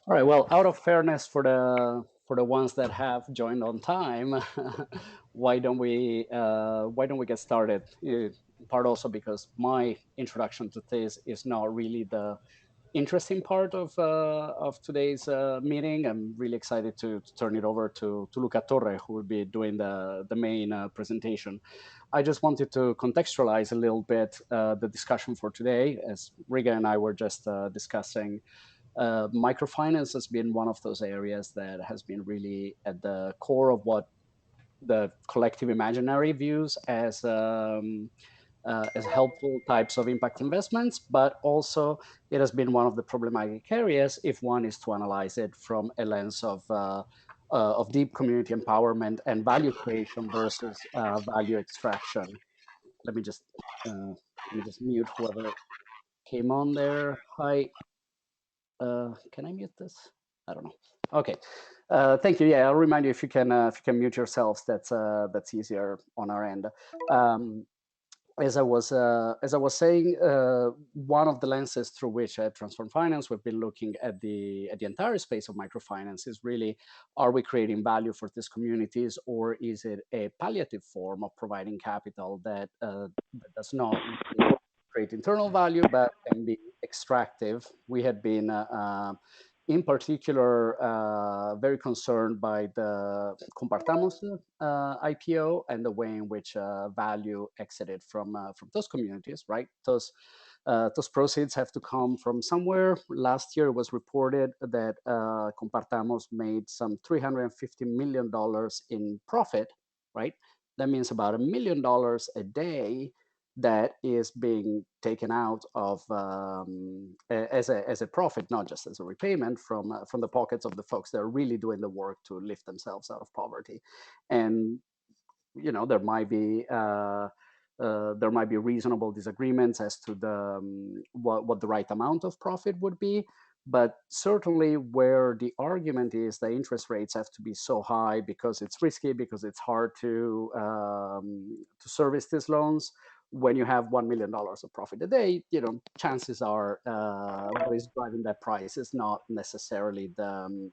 All right. Well, out of fairness for the ones that have joined on time, why don't we get started? Part also because my introduction to this is not really the interesting part of today's meeting. I'm really excited to turn it over to Luca Torre, who will be doing the main presentation. I just wanted to contextualize a little bit the discussion for today, as Riga and I were just discussing. Microfinance has been one of those areas that has been really at the core of what the collective imaginary views as helpful types of impact investments, but also it has been one of the problematic areas if one is to analyze it from a lens of deep community empowerment and value creation versus value extraction. Let me just mute whoever came on there. Hi, can I mute this? I don't know. Okay, thank you. Yeah, I'll remind you if you can mute yourselves. That's easier on our end. Um, as I was saying, one of the lenses through which at Transform Finance we've been looking at the entire space of microfinance is really: are we creating value for these communities, or is it a palliative form of providing capital that does not really create internal value but can be extractive? We had been in particular, very concerned by the Compartamos IPO and the way in which value exited from those communities, right? Those proceeds have to come from somewhere. Last year, it was reported that Compartamos made some $350 million in profit, right? That means about $1 million a day that is being taken out of as a profit, not just as a repayment from the pockets of the folks that are really doing the work to lift themselves out of poverty. And there might be reasonable disagreements as to what the right amount of profit would be. But certainly, where the argument is the interest rates have to be so high because it's risky, because it's hard to service these loans. When you have $1 million of profit a day, chances are what is driving that price is not necessarily the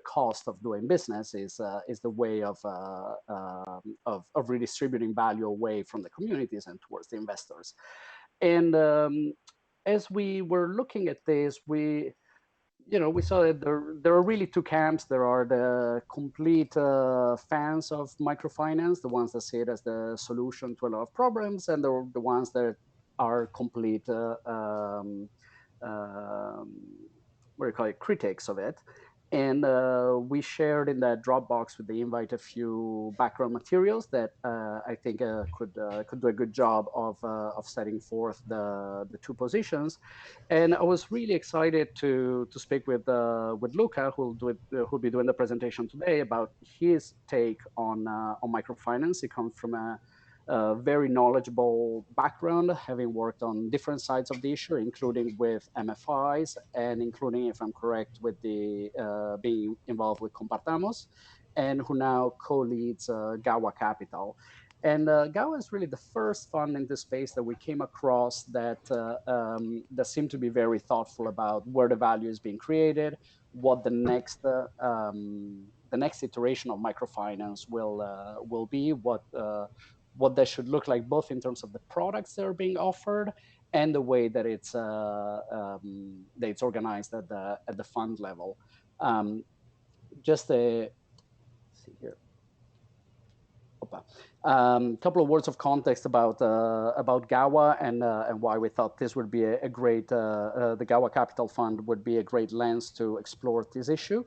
cost of doing business, is the way of redistributing value away from the communities and towards the investors. And as we were looking at this, we saw that there are really two camps. There are the complete fans of microfinance, the ones that see it as the solution to a lot of problems, and the ones that are complete um, what do you call it, critics of it. And we shared in that Dropbox with the invite a few background materials that I think could do a good job of setting forth the two positions. And I was really excited to speak with Luca, who'll be doing the presentation today, about his take on microfinance. He comes from a very knowledgeable background, having worked on different sides of the issue, including with MFIs and including, if I'm correct, with the being involved with Compartamos, and who now co-leads GAWA Capital. And GAWA is really the first fund in this space that we came across that seemed to be very thoughtful about where the value is being created, what the next iteration of microfinance will be, what that should look like, both in terms of the products that are being offered and the way that it's organized at the fund level. Um, just a see here. Couple of words of context about GAWA and why we thought this would be a great the GAWA Capital Fund would be a great lens to explore this issue.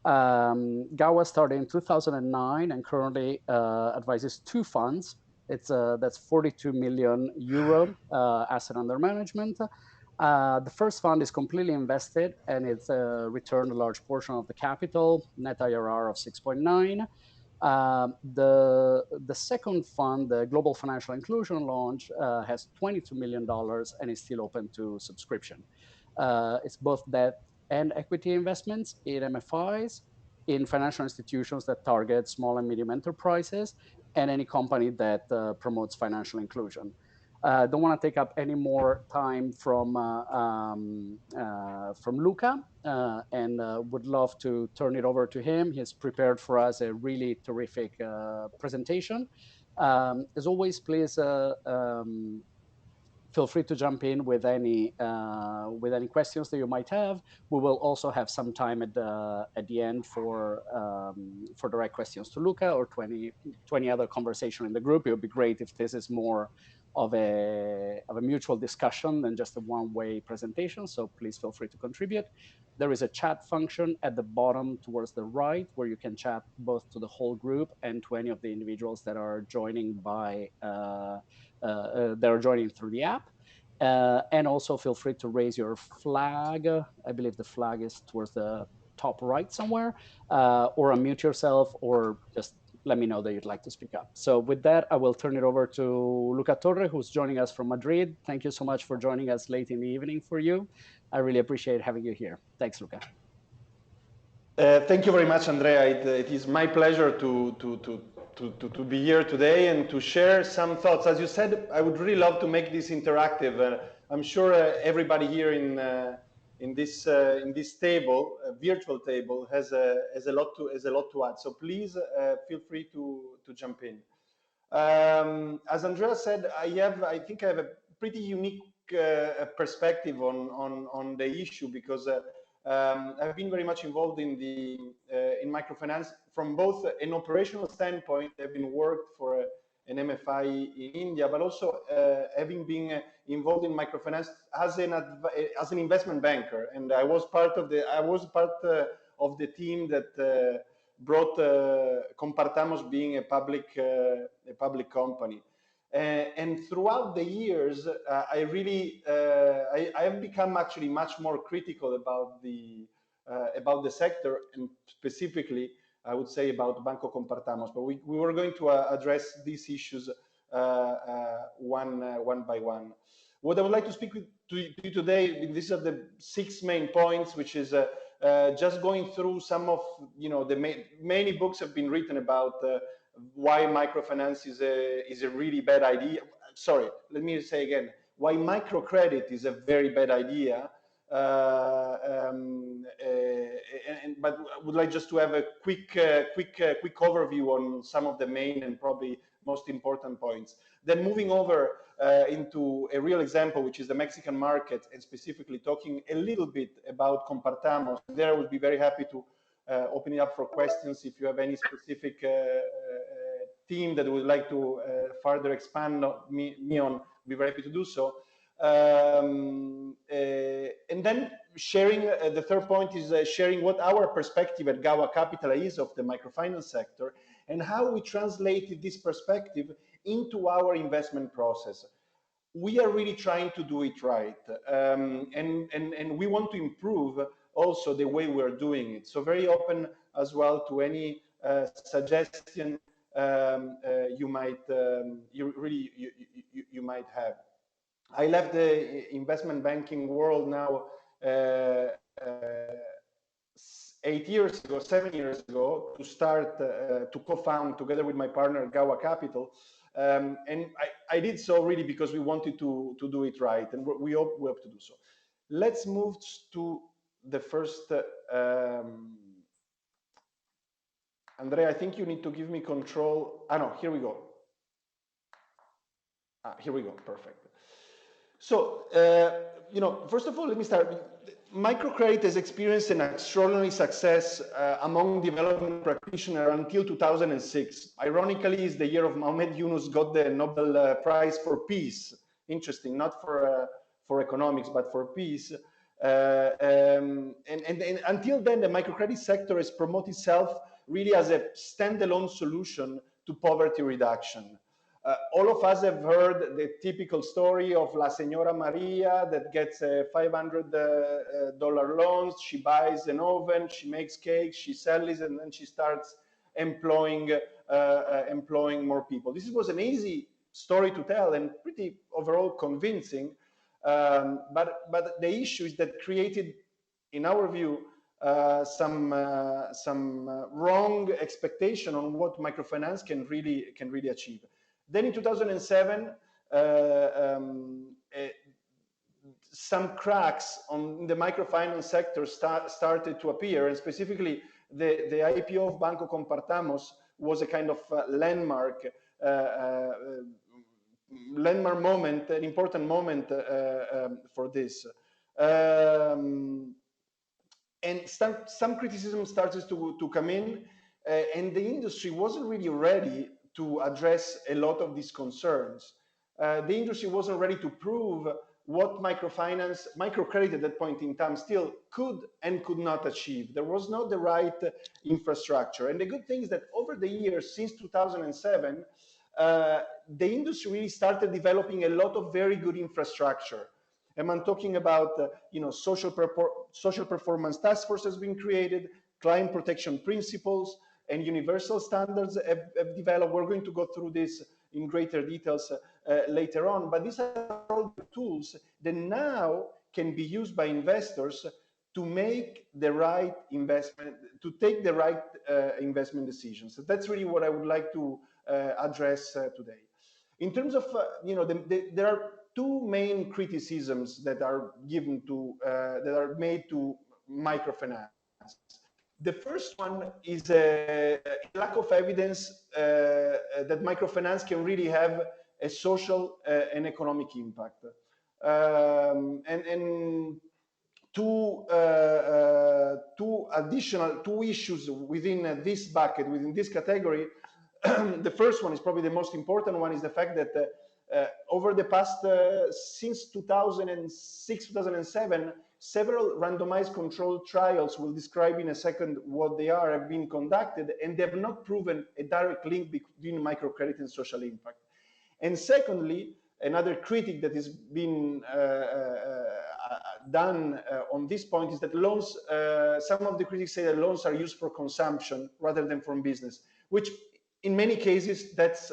GAWA started in 2009 and currently advises two funds. That's 42 million euro asset under management. The first fund is completely invested and it's returned a large portion of the capital, net IRR of 6.9. The second fund, the Global Financial Inclusion launch, has $22 million and is still open to subscription. It's both debt and equity investments in MFIs, in financial institutions that target small and medium enterprises, and any company that promotes financial inclusion. Don't want to take up any more time from Luca, and would love to turn it over to him. He's prepared for us a really terrific presentation. As always, please feel free to jump in with any questions that you might have. We will also have some time at the end for direct questions to Luca or to any other conversation in the group. It would be great if this is more of a mutual discussion than just a one-way presentation. So please feel free to contribute. There is a chat function at the bottom towards the right where you can chat both to the whole group and to any of the individuals that are joining through the app. And also feel free to raise your flag. I believe the flag is towards the top right somewhere, or unmute yourself, or just let me know that you'd like to speak up. So with that, I will turn it over to Luca Torre, who's joining us from Madrid. Thank you so much for joining us late in the evening for you. I really appreciate having you here. Thanks, Luca. Thank you very much, Andrea. It is my pleasure to be here today and to share some thoughts. As you said, I would really love to make this interactive. I'm sure everybody here in this table, virtual table, has a lot to add. So please feel free to jump in. As Andrea said, I think I have a pretty unique perspective on the issue, because I've been very much involved in microfinance from both an operational standpoint. I've been worked for an MFI in India, but also having been involved in microfinance as an investment banker, and I was part of the team that brought Compartamos being a public company. And throughout the years, I have become actually much more critical about the sector, and specifically, I would say, about Banco Compartamos. But we were going to address these issues one by one. What I would like to speak to you today, these are the 6 main points, which is just going through some of, many books have been written about why microfinance is a really bad idea. Sorry, let me say again, why microcredit is a very bad idea. But I would like just to have a quick overview on some of the main and probably most important points. Then moving over into a real example, which is the Mexican market, and specifically talking a little bit about Compartamos. There I would be very happy to open it up for questions. If you have any specific theme that would like to further expand me on, I'd be very happy to do so. And then sharing, the third point is sharing what our perspective at GAWA Capital is of the microfinance sector, and how we translated this perspective into our investment process. We are really trying to do it right, and we want to improve also the way we're doing it. So very open as well to any suggestion you might have. I left the investment banking world now 7 years ago, to start to co-found together with my partner GAWA Capital, and I did so really because we wanted to do it right, and we hope to do so. Let's move to the first. Andrea, I think you need to give me control. No, here we go. Here we go, perfect. So, first of all, let me start. Microcredit has experienced an extraordinary success among development practitioners until 2006. Ironically, is the year of Mohamed Yunus got the Nobel Prize for Peace. Interesting, not for economics, but for peace. And until then, the microcredit sector has promoted itself really as a standalone solution to poverty reduction. All of us have heard the typical story of La Señora Maria that gets a $500 loans. She buys an oven, she makes cakes, she sells it, and then she starts employing more people. This was an easy story to tell and pretty overall convincing. But the issue is that created, in our view, some wrong expectation on what microfinance can really achieve. Then in 2007, some cracks on the microfinance sector started to appear, and specifically the IPO of Banco Compartamos was a kind of landmark moment, an important moment for this. And some criticism started to come in, and the industry wasn't really ready to address a lot of these concerns. The industry wasn't ready to prove what microcredit at that point in time still could and could not achieve. There was not the right infrastructure. And the good thing is that over the years, since 2007, the industry really started developing a lot of very good infrastructure. And I'm talking about, social performance task force has been created, client protection principles and universal standards have developed. We're going to go through this in greater details later on, but these are all the tools that now can be used by investors to make the right investment, to take the right investment decisions. So that's really what I would like to address today. In terms of, there are two main criticisms that are given to, that are made to microfinance. The first one is a lack of evidence that microfinance can really have a social and economic impact. And two issues within this bucket, within this category. The first one is probably the most important one, is the fact that over the past, since 2006, 2007, several randomized controlled trials, we'll describe in a second what they are, have been conducted, and they have not proven a direct link between microcredit and social impact. And secondly, another critique that has been done on this point is that loans, some of the critics say that loans are used for consumption rather than for business, which in many cases that's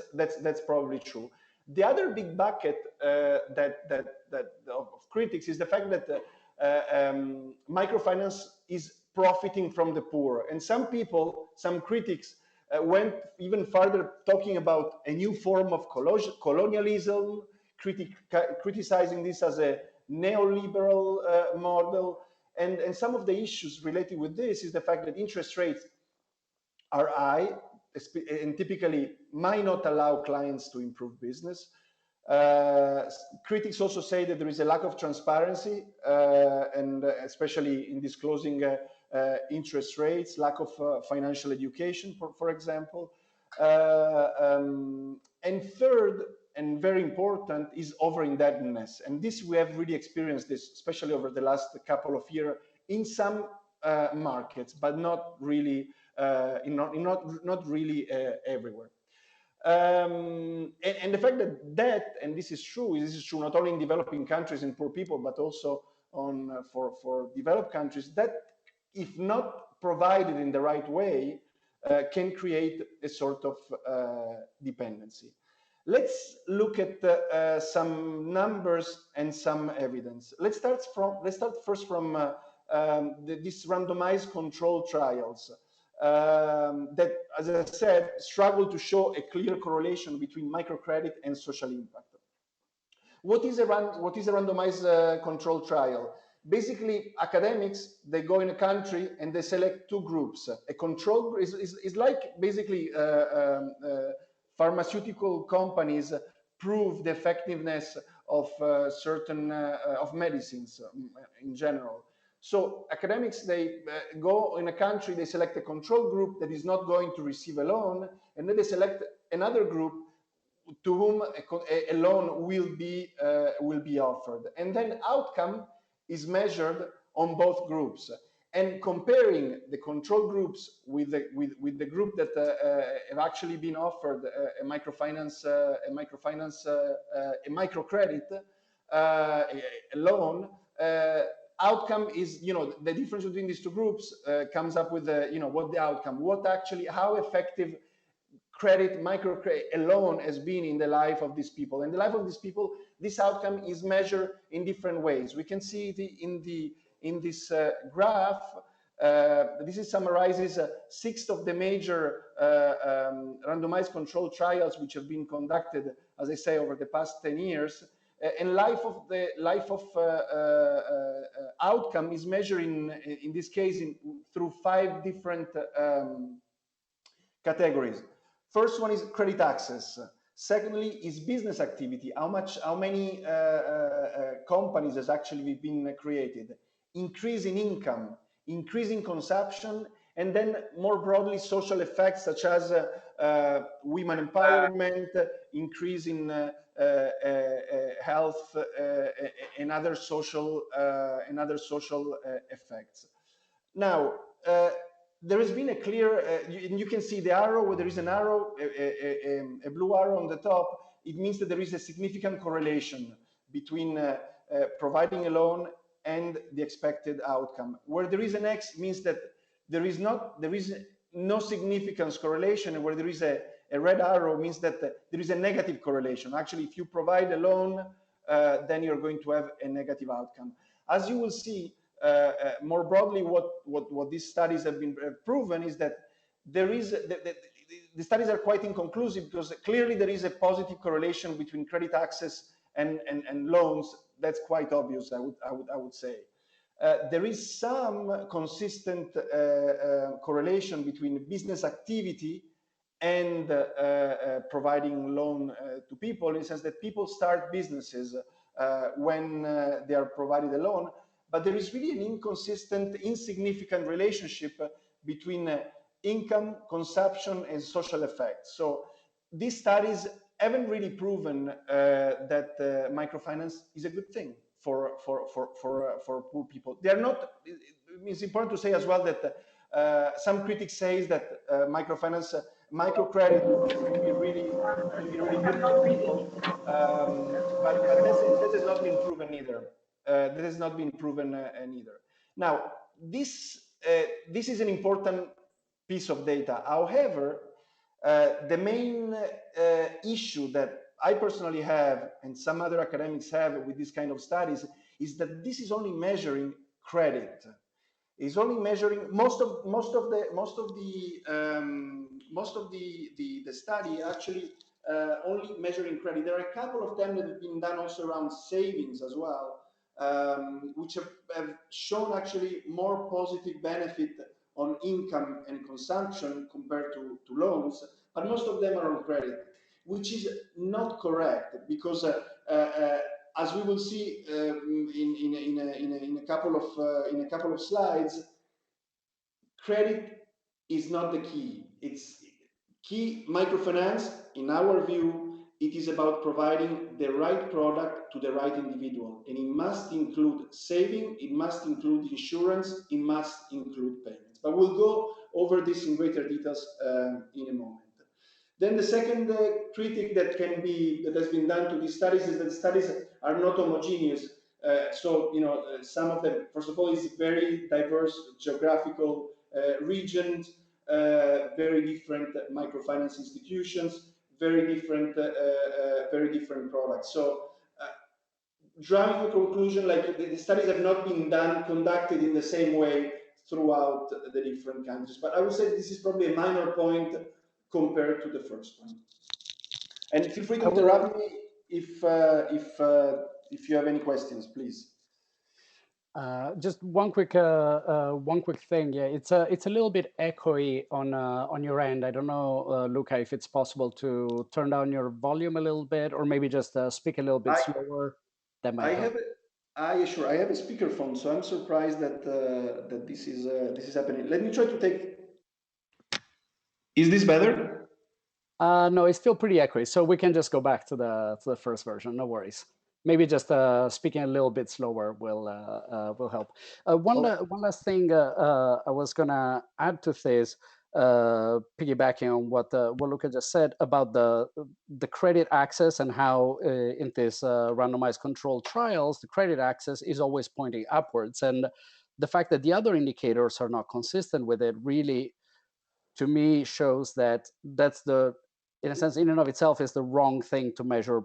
probably true. The other big bucket of critics is the fact that microfinance is profiting from the poor, and some critics went even further, talking about a new form of colonialism, criticizing this as a neoliberal model, and some of the issues related with this is the fact that interest rates are high and typically might not allow clients to improve business. Critics also say that there is a lack of transparency, and especially in disclosing interest rates, lack of financial education, for example. And third, and very important, is over-indebtedness. And this, we have really experienced this, especially over the last couple of years in some markets, but not really, not really everywhere. And the fact that and this is true not only in developing countries and poor people, but also for developed countries, that if not provided in the right way, can create a sort of dependency. Let's look at some numbers and some evidence. Let's start first from these randomized control trials that, as I said, struggle to show a clear correlation between microcredit and social impact. What is a randomized control trial? Basically, academics, they go in a country and they select two groups. A control is like basically pharmaceutical companies prove the effectiveness of certain of medicines in general. So academics, they go in a country, they select a control group that is not going to receive a loan, and then they select another group to whom a loan will be offered. And then outcome is measured on both groups. And comparing the control groups with the group that have actually been offered a microcredit, a loan, outcome is, the difference between these two groups comes up with what the outcome, how effective microcredit, a loan has been in the life of these people. In the life of these people, this outcome is measured in different ways. We can see in this graph This summarizes 6 of the major randomized controlled trials which have been conducted, as I say, over the past 10 years. And life of outcome is measured in this case through 5 different categories. First one is credit access. Secondly is business activity. How many companies has actually been created? Increase in income, increasing consumption, and then more broadly social effects such as women empowerment, increase in health, and other social effects. Now, there has been a clear, you can see the arrow, where there is an arrow, a blue arrow on the top. It means that there is a significant correlation between providing a loan and the expected outcome. Where there is an X means that there is no significant correlation, and where there is a red arrow means that there is a negative correlation. Actually, if you provide a loan, then you're going to have a negative outcome. As you will see, more broadly, what these studies have been proven is that there is the studies are quite inconclusive, because clearly there is a positive correlation between credit access and loans. That's quite obvious, I would say. There is some consistent correlation between business activity and providing loan to people, in the sense that people start businesses when they are provided a loan, but there is really an inconsistent, insignificant relationship between income, consumption, and social effects. So these studies haven't really proven that microfinance is a good thing for poor people. They are not. It's important to say as well that some critics say that microfinance, microcredit can be really good for people, but that has not been proven either. That has not been proven either. Now, this is an important piece of data. However, the main issue that I personally have, and some other academics have with this kind of studies, is that this is only measuring credit. Is only measuring most of the study actually only measuring credit. There are a couple of them that have been done also around savings as well, which have shown actually more positive benefit on income and consumption compared to loans, but most of them are on credit, which is not correct, because as we will see in a couple of slides, credit is not the key. It's key. Microfinance, in our view, it is about providing the right product to the right individual, and it must include saving, it must include insurance, it must include payments. But we'll go over this in greater details in a moment. Then the second critique that has been done to these studies is that the studies are not homogeneous. So, some of them, first of all, is very diverse geographical regions, very different microfinance institutions, very different products. So, drawing a conclusion, like the studies have not been conducted in the same way throughout the different countries. But I would say this is probably a minor point compared to the first one. And feel free to interrupt me if you have any questions, please. Just one quick thing. Yeah, it's a little bit echoey on your end. I don't know, Luca, if it's possible to turn down your volume a little bit, or maybe just speak a little bit slower. That might help. I have a speakerphone, so I'm surprised that that this is happening. Let me try to take. Is this better? No, it's still pretty echoey, so we can just go back to the first version. No worries. Maybe just speaking a little bit slower will help. One last thing I was gonna add to this, piggybacking on what Luca just said about the credit access, and how in this randomized controlled trials the credit access is always pointing upwards, and the fact that the other indicators are not consistent with it really, to me, shows that that's in a sense, in and of itself, is the wrong thing to measure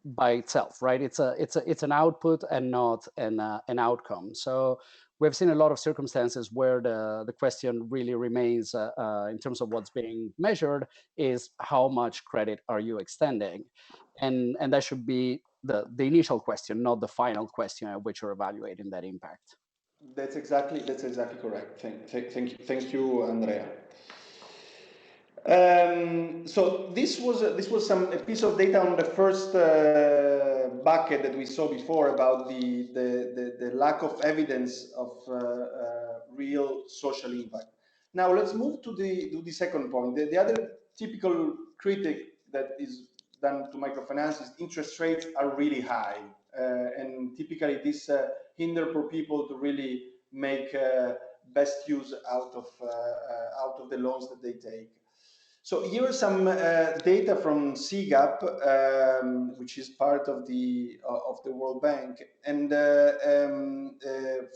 by itself, right? It's an output and not an outcome. So we've seen a lot of circumstances where the question really remains, in terms of what's being measured, is how much credit are you extending? And that should be the initial question, not the final question at which you're evaluating that impact. That's exactly correct. Thank you, Andrea. So this was a piece of data on the first bucket that we saw before about the lack of evidence of real social impact. Now let's move to the second point. The other typical critic that is done to microfinance is interest rates are really high, and typically this hinder for people to really make best use out of the loans that they take. So here are some data from CGAP, which is part of the World Bank. And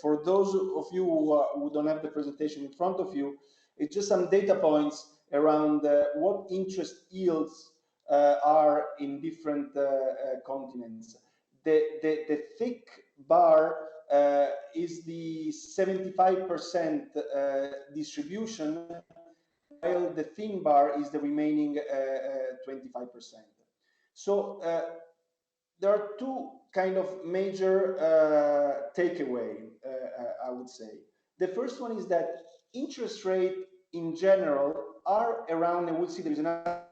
for those of you who don't have the presentation in front of you, it's just some data points around what interest yields are in different continents. The thick bar is the 75% distribution, while the thin bar is the remaining 25%. So there are two kind of major takeaway, I would say. The first one is that interest rate in general are around, and we'll see there is another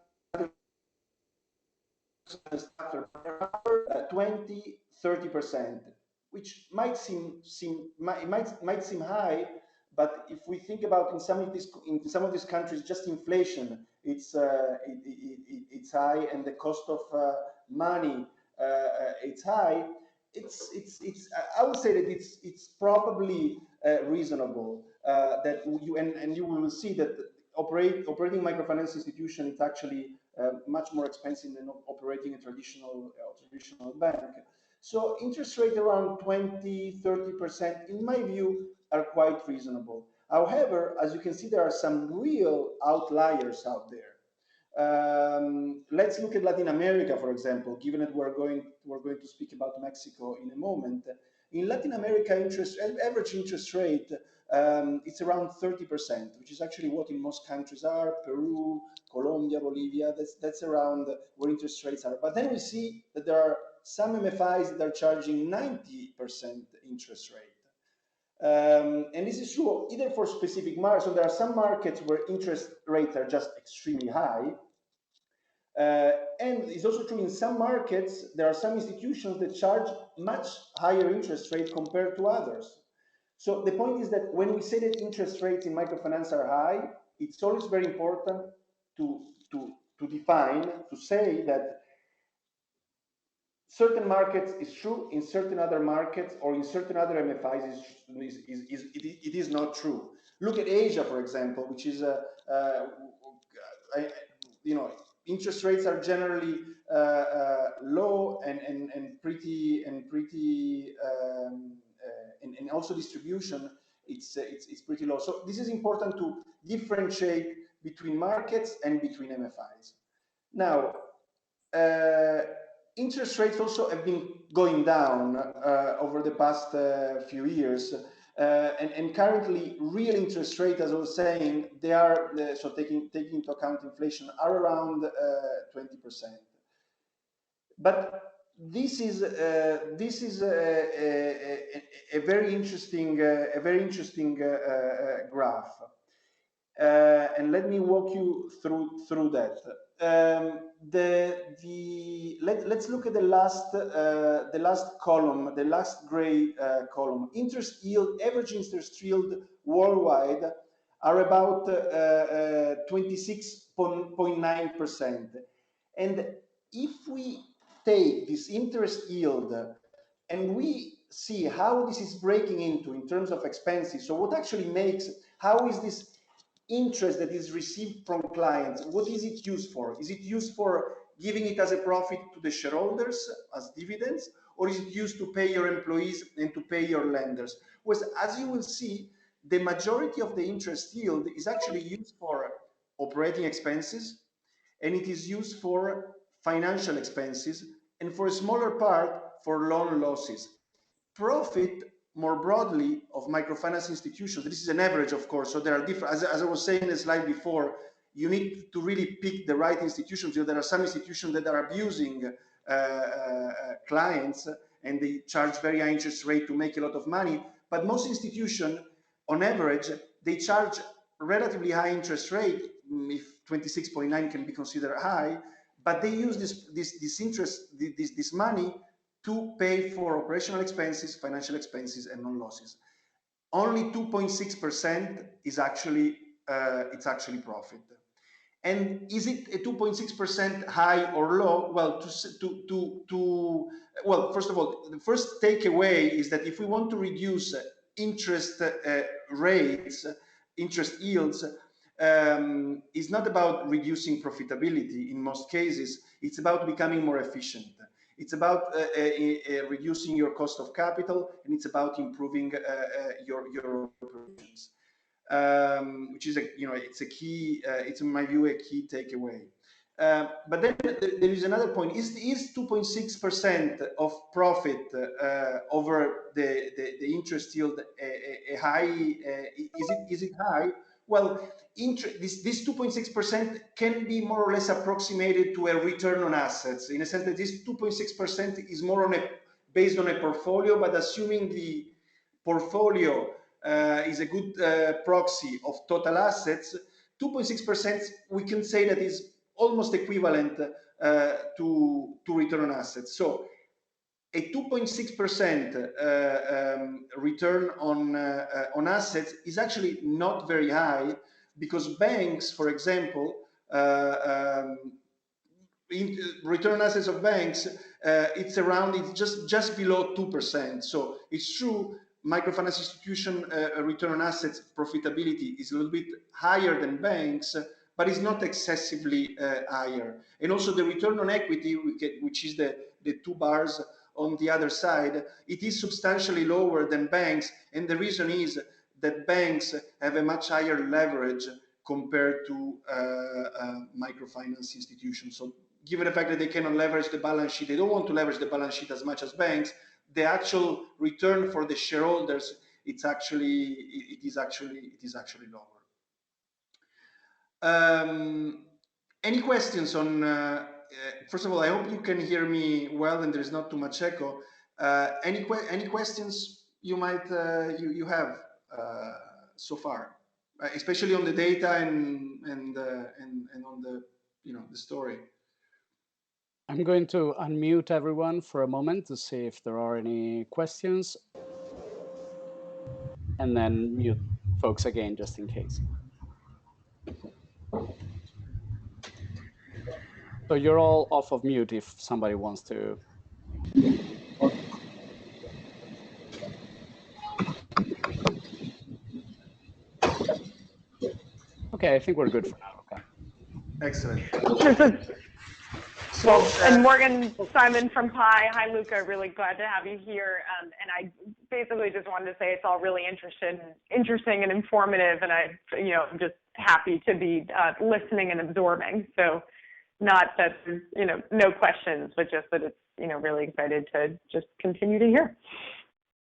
20-30%, which might seem high, but if we think about in some of these countries, just inflation, it's high, and the cost of money, it's high. I would say that it's probably reasonable that you will see that operating microfinance institution, it's actually much more expensive than operating a traditional bank. So interest rate around 20-30%, in my view, are quite reasonable. However, as you can see, there are some real outliers out there. Let's look at Latin America, for example, given that we're going to speak about Mexico in a moment. In Latin America, average interest rate, it's around 30%, which is actually what in most countries are. Peru, Colombia, Bolivia, that's around where interest rates are. But then we see that there are some MFIs that are charging 90% interest rate. And this is true either for specific markets. So there are some markets where interest rates are just extremely high. And it's also true in some markets, there are some institutions that charge much higher interest rate compared to others. So the point is that when we say that interest rates in microfinance are high, it's always very important to define, to say that certain markets is true, in certain other markets or in certain other MFIs it is not true. Look at Asia, for example, which is interest rates are generally low and pretty and also distribution, it's pretty low. So this is important to differentiate between markets and between MFIs. Now, interest rates also have been going down over the past few years, and currently real interest rate, as I was saying, they are so taking into account inflation, are around 20%. But this is a very interesting graph, and let me walk you through that. Let's look at the last column, the last gray column. Interest yield, average interest yield worldwide are about 26.9%. And if we take this interest yield and we see how this is breaking into in terms of expenses, so what actually makes, how is this interest that is received from clients, what is it used for? Is it used for giving it as a profit to the shareholders as dividends, or is it used to pay your employees and to pay your lenders? Well, as you will see, the majority of the interest yield is actually used for operating expenses, and it is used for financial expenses, and for a smaller part for loan losses. Profit more broadly of microfinance institutions, this is an average, of course, so there are different, as I was saying in the slide before, you need to really pick the right institutions. There are some institutions that are abusing clients and they charge very high interest rate to make a lot of money, but most institutions, on average, they charge relatively high interest rate, if 26.9 can be considered high, but they use this money to pay for operational expenses, financial expenses, and non-losses. Only 2.6% is actually it's actually profit. And is it a 2.6% high or low? Well, well, first of all, the first takeaway is that if we want to reduce interest rates, interest yields, it's not about reducing profitability in most cases. It's about becoming more efficient. It's about reducing your cost of capital, and it's about improving your operations. Which is it's a key, it's in my view a key takeaway. But then there is another point: is 2.6% of profit over the interest yield a high? Is it high? Well, this 2.6% can be more or less approximated to a return on assets, in a sense that this 2.6% is more on based on a portfolio, but assuming the portfolio is a good proxy of total assets, 2.6% we can say that is almost equivalent to return on assets. So a 2.6% return on assets is actually not very high, because banks, for example, return on assets of banks, it's just below 2%. So it's true, microfinance institution return on assets profitability is a little bit higher than banks, but it's not excessively higher. And also the return on equity, which is the two bars on the other side, it is substantially lower than banks, and the reason is that banks have a much higher leverage compared to microfinance institutions. So given the fact that they cannot leverage the balance sheet, they don't want to leverage the balance sheet as much as banks, the actual return for the shareholders, it is actually lower. Any questions on first of all, I hope you can hear me well and there is not too much echo. Any questions you might you have so far, especially on the data and on the the story? I'm going to unmute everyone for a moment to see if there are any questions, and then mute folks again just in case. So you're all off of mute if somebody wants to. Okay, I think we're good for now. Okay. Excellent. Well, and Morgan Simon from Pi. Hi, Luca. Really glad to have you here. And I basically just wanted to say it's all really interesting and informative, and I'm just happy to be listening and absorbing. So, not that there's no questions, but just that it's really excited to just continue to hear.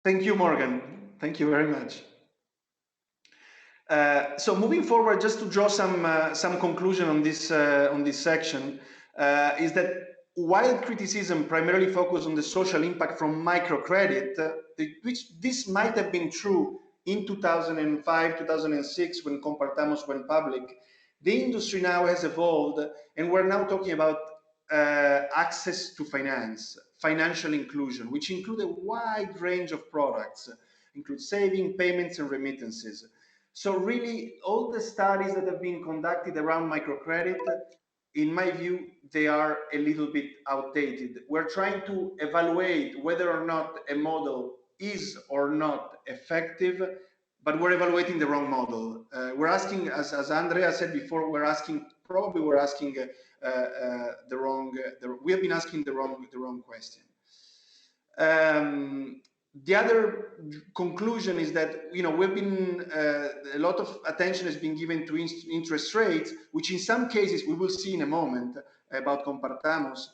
Thank you, Morgan. Thank you very much. So moving forward, just to draw some conclusion on this section, is that while criticism primarily focused on the social impact from microcredit, which this might have been true in 2005, 2006 when Compartamos went public, the industry now has evolved, and we're now talking about access to finance, financial inclusion, which include a wide range of products, include saving, payments, and remittances. So really, all the studies that have been conducted around microcredit, in my view, they are a little bit outdated. We're trying to evaluate whether or not a model is or not effective, but we're evaluating the wrong model. We're asking, as Andrea said before, we have been asking the wrong question. The other conclusion is that we've been a lot of attention has been given to interest rates, which in some cases we will see in a moment about Compartamos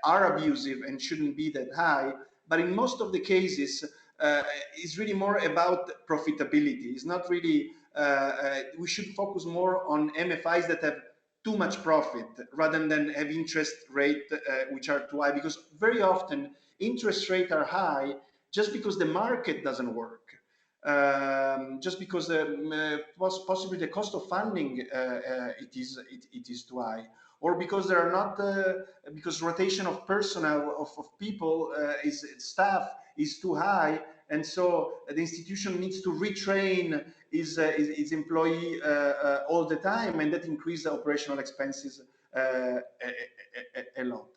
are abusive and shouldn't be that high. But in most of the cases, is really more about profitability. It's not really, we should focus more on MFIs that have too much profit rather than have interest rate which are too high, because very often interest rates are high just because the market doesn't work, just because possibly the cost of funding it is too high, or because there are not because rotation of personnel of people is staff is too high, and so the institution needs to retrain its employee all the time, and that increases the operational expenses a lot.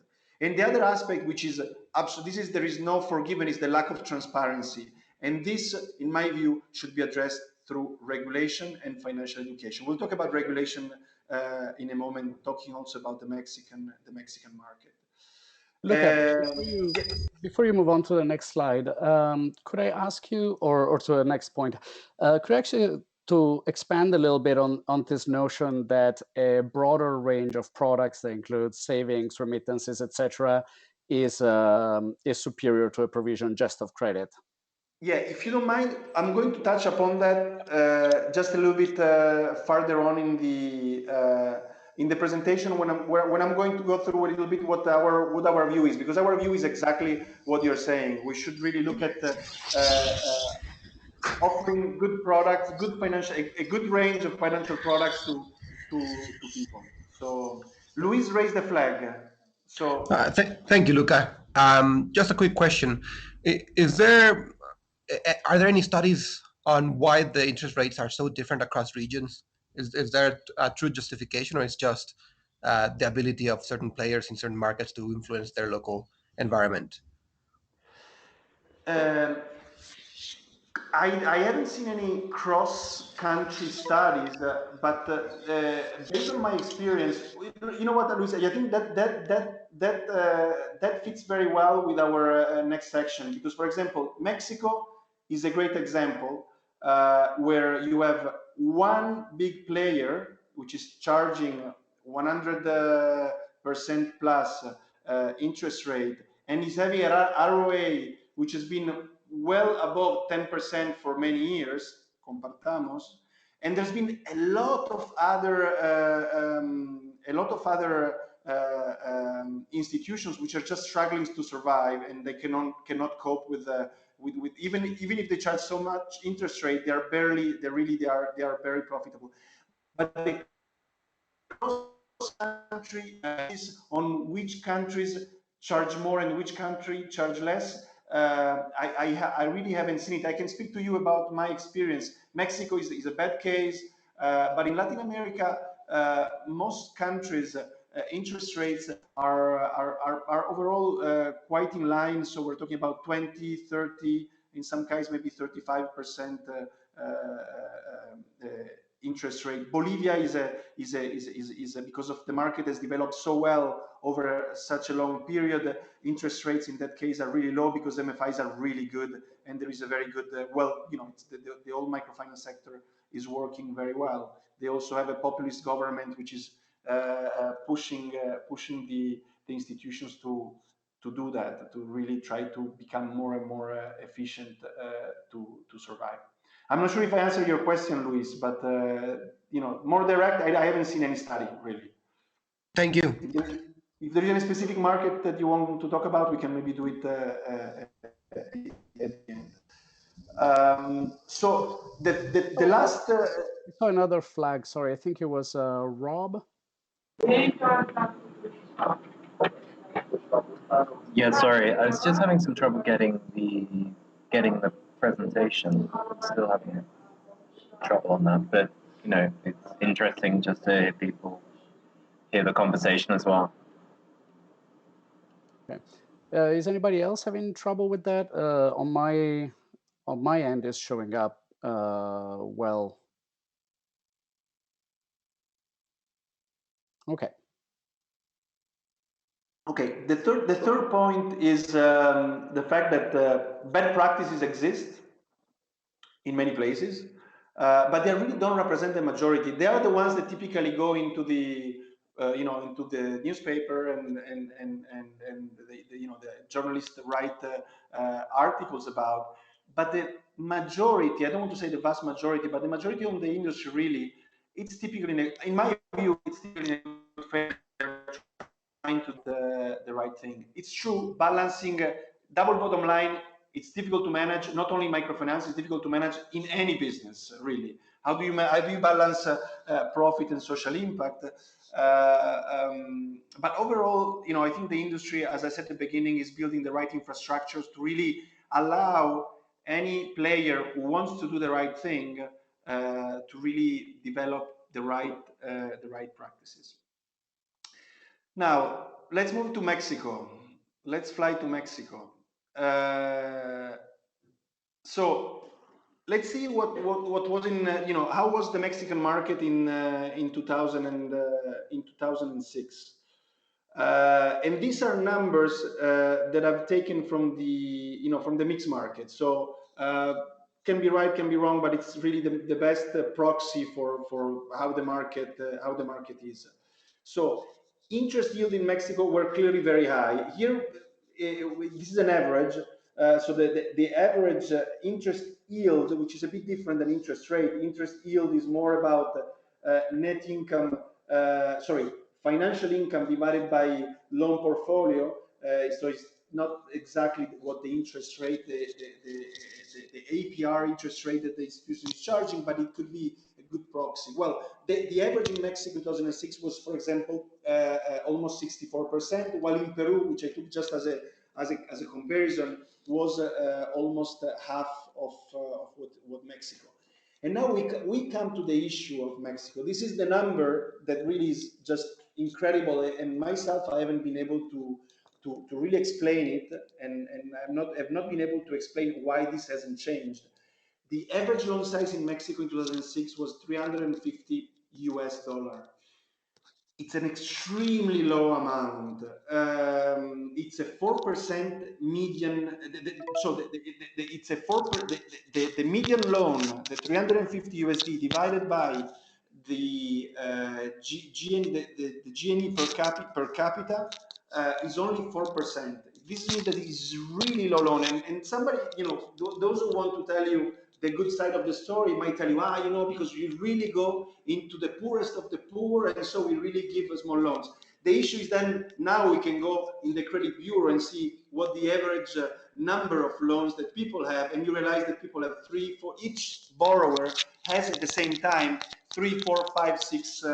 And the other aspect, which is absolutely, there is no forgiven, is the lack of transparency. And this, in my view, should be addressed through regulation and financial education. We'll talk about regulation in a moment, talking also about the Mexican market. Luca, before you move on to the next slide, could I ask you, or to the next point, could I actually to expand a little bit on this notion that a broader range of products that include savings, remittances, etc., is superior to a provision just of credit? Yeah, if you don't mind, I'm going to touch upon that just a little bit further on in the presentation when I'm going to go through a little bit what our view is, because our view is exactly what you're saying. We should really look at offering good products, a good range of financial products to people. So Luis raised the flag. So thank you, Luca. Just a quick question: are there any studies on why the interest rates are so different across regions? Is there a true justification, or is just the ability of certain players in certain markets to influence their local environment? I haven't seen any cross-country studies, but based on my experience, you know what, Luis, I think that fits very well with our next section, because, for example, Mexico is a great example where you have one big player which is charging 100% plus interest rate, and is having an ROA which has been well above 10% for many years, compartamos, and there's been a lot of other institutions which are just struggling to survive, and they cannot cope with even if they charge so much interest rate, they are very profitable. But the cross-country is on which countries charge more and which country charge less. I really haven't seen it. I can speak to you about my experience. Mexico is a bad case, but in Latin America, most countries interest rates are overall quite in line. So we're talking about 20, 30, in some cases maybe 35% interest rate. Bolivia is because of the market has developed so well over such a long period. Interest rates in that case are really low because MFIs are really good, and there is a very good it's the whole microfinance sector is working very well. They also have a populist government which is pushing the institutions to do that, to really try to become more and more efficient to survive. I'm not sure if I answered your question, Luis, but more direct, I haven't seen any study really. Thank you. If there is any specific market that you want to talk about, we can maybe do it at the end. So the last. I saw another flag. Sorry, I think it was Rob. Yeah, sorry, I was just having some trouble getting the presentation. Still having trouble on that, but it's interesting just to hear people hear the conversation as well. Okay. Is anybody else having trouble with that? On my end, is showing up well. Okay. Okay. The third point is the fact that bad practices exist in many places, but they really don't represent the majority. They are the ones that typically go into the into the newspaper, and the journalists write articles about. but the majority, I don't want to say the vast majority, but the majority of the industry really, it's typically, in my view, it's typically trying to do the right thing. It's true, balancing double bottom line, it's difficult to manage. Not only microfinance, it's difficult to manage in any business, really. How do you balance profit and social impact? But overall, I think the industry, as I said at the beginning, is building the right infrastructures to really allow any player who wants to do the right thing to really develop the right practices. Now, let's move to Mexico. Let's fly to Mexico. So let's see what was in how was the Mexican market in 2000 and in 2006. And these are numbers that I've taken from the mixed market. So can be right, can be wrong, but it's really the best proxy for how the market is. So interest yield in Mexico were clearly very high. Here, this is an average. So the average interest yield, which is a bit different than interest rate. Interest yield is more about net income, financial income divided by loan portfolio. So it's not exactly what the interest rate, the APR interest rate that the institution is charging, but it could be a good proxy. Well, the average in Mexico in 2006 was, for example, almost 64%, while in Peru, which I took just as a comparison, was almost half of what Mexico. And now we come to the issue of Mexico. This is the number that really is just incredible, and myself, I haven't been able to really explain it, and have not been able to explain why this hasn't changed. The average loan size in Mexico in 2006 was $350 US. It's an extremely low amount. It's a 4% median. It's a 4%. The median loan, the 350 USD divided by the GNE per capita is only 4%. This means that it is really low loan. And somebody, those who want to tell you the good side of the story might tell you, because we really go into the poorest of the poor, and so we really give small loans. The issue is then now we can go in the credit bureau and see what the average number of loans that people have, and you realize that people have 3, 4, each borrower has at the same time 3, 4, 5, 6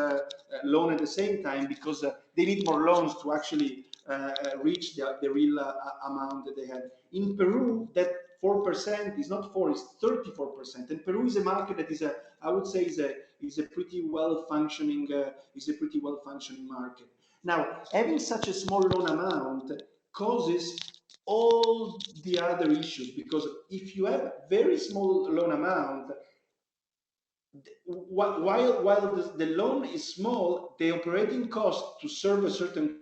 loans at the same time, because they need more loans to actually reach the real amount that they have. In Peru, that 4% is not 4, it's 34%. And Peru is a market that is I would say is a pretty well functioning market. Now, having such a small loan amount causes all the other issues, because if you have very small loan amount, while the loan is small, the operating cost to serve a certain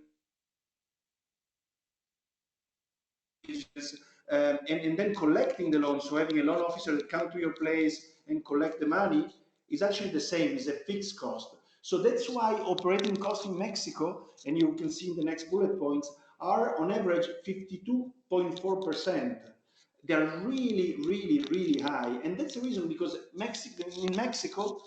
and then collecting the loan, so having a loan officer that come to your place and collect the money is actually the same, is a fixed cost. So that's why operating costs in Mexico, and you can see in the next bullet points, are on average 52.4%. They're really, really, really high. And that's the reason, because in Mexico,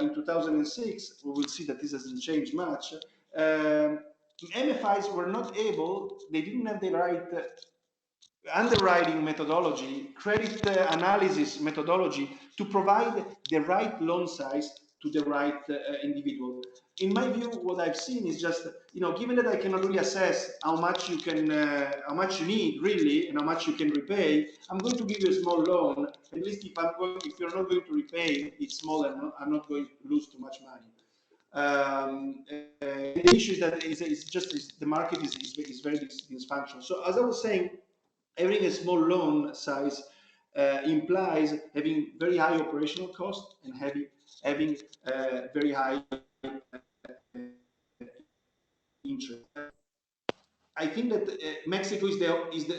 in 2006, we will see that this hasn't changed much, MFIs were not able, they didn't have the right underwriting methodology, credit analysis methodology to provide the right loan size to the right individual. In my view, what I've seen is just, given that I cannot really assess how much you can, how much you need really, and how much you can repay, I'm going to give you a small loan. At least if you're not going to repay, it's small, and I'm not going to lose too much money. The issue is that the market is very dysfunctional. So as I was saying, having a small loan size implies having very high operational costs and having very high interest. I think that Mexico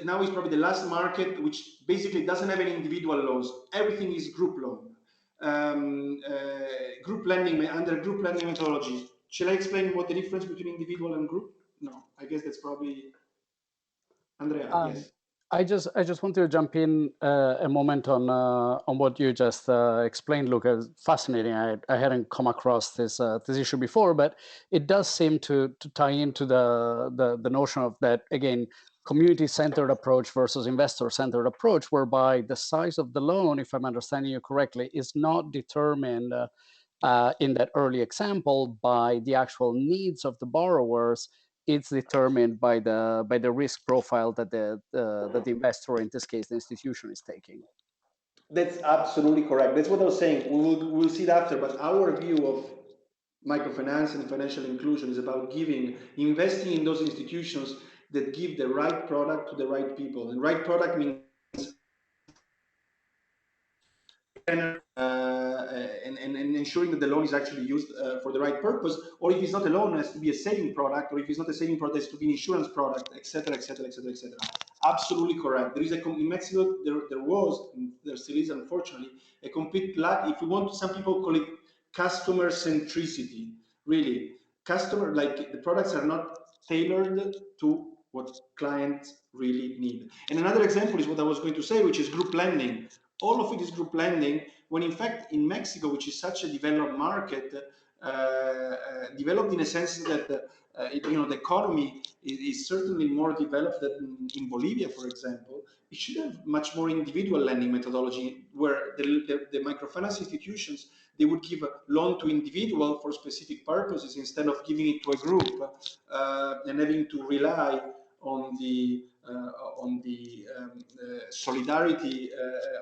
now is probably the last market which basically doesn't have any individual loans. Everything is group loan, group lending under group lending methodology. Shall I explain what the difference between individual and group? No, I guess that's probably Andrea. Yes. I just want to jump in a moment on what you just explained, Luca. It's fascinating. I hadn't come across this issue before, but it does seem to tie into the notion of that again, community-centered approach versus investor-centered approach, whereby the size of the loan, if I'm understanding you correctly, is not determined in that early example by the actual needs of the borrowers. It's determined by the risk profile that the investor, in this case the institution, is taking. That's absolutely correct. That's what I was saying. We'll see it after, but our view of microfinance and financial inclusion is about investing in those institutions that give the right product to the right people. And right product means and ensuring that the loan is actually used for the right purpose, or if it's not a loan, it has to be a saving product, or if it's not a saving product, it has to be an insurance product, etc., etc., etc., etc. Absolutely correct. There is in Mexico, there still is, unfortunately, a complete lack. If we want, some people call it customer centricity. Really, the products are not tailored to what clients really need. And another example is what I was going to say, which is group lending. All of it is group lending, when in fact in Mexico, which is such a developed market, developed in a sense that the economy is certainly more developed than in Bolivia, for example. It should have much more individual lending methodology, where the microfinance institutions, they would give a loan to individual for specific purposes instead of giving it to a group and having to rely on the solidarity,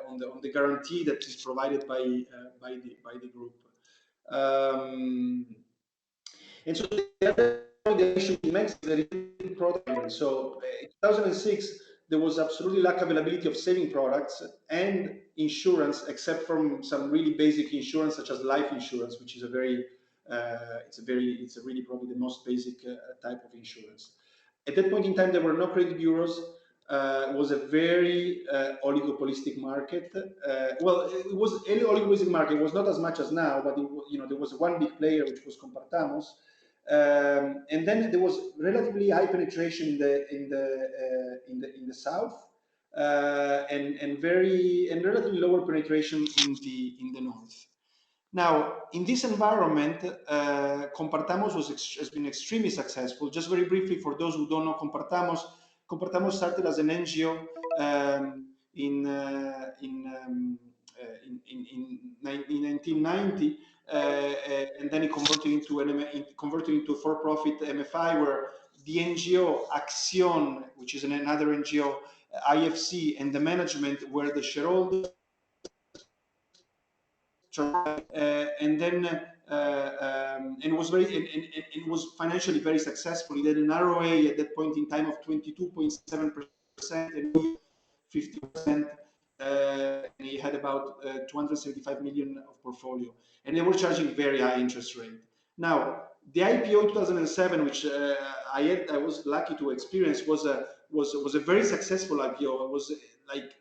on the guarantee that is provided by the group. And so the issue in Mexico is that product. So in 2006, there was absolutely lack of availability of saving products and insurance, except from some really basic insurance such as life insurance, which is it's really probably the most basic type of insurance. At that point in time, there were no credit bureaus. It was a very oligopolistic market. Well, it was an oligopolistic market. It was not as much as now, but there was one big player, which was Compartamos, and then there was relatively high penetration in the south, and relatively lower penetration in the north. Now, in this environment, Compartamos has been extremely successful. Just very briefly, for those who don't know Compartamos started as an NGO in 1990, and then it converted into a for-profit MFI, where the NGO Acción, which is another NGO, IFC, and the management were the shareholders. And then it was financially very successful. It had an ROA at that point in time of 22.7% and 50%. And he had about 275 million of portfolio, and they were charging very high interest rate. Now, the IPO 2007, which I was lucky to experience, was a very successful IPO. It was like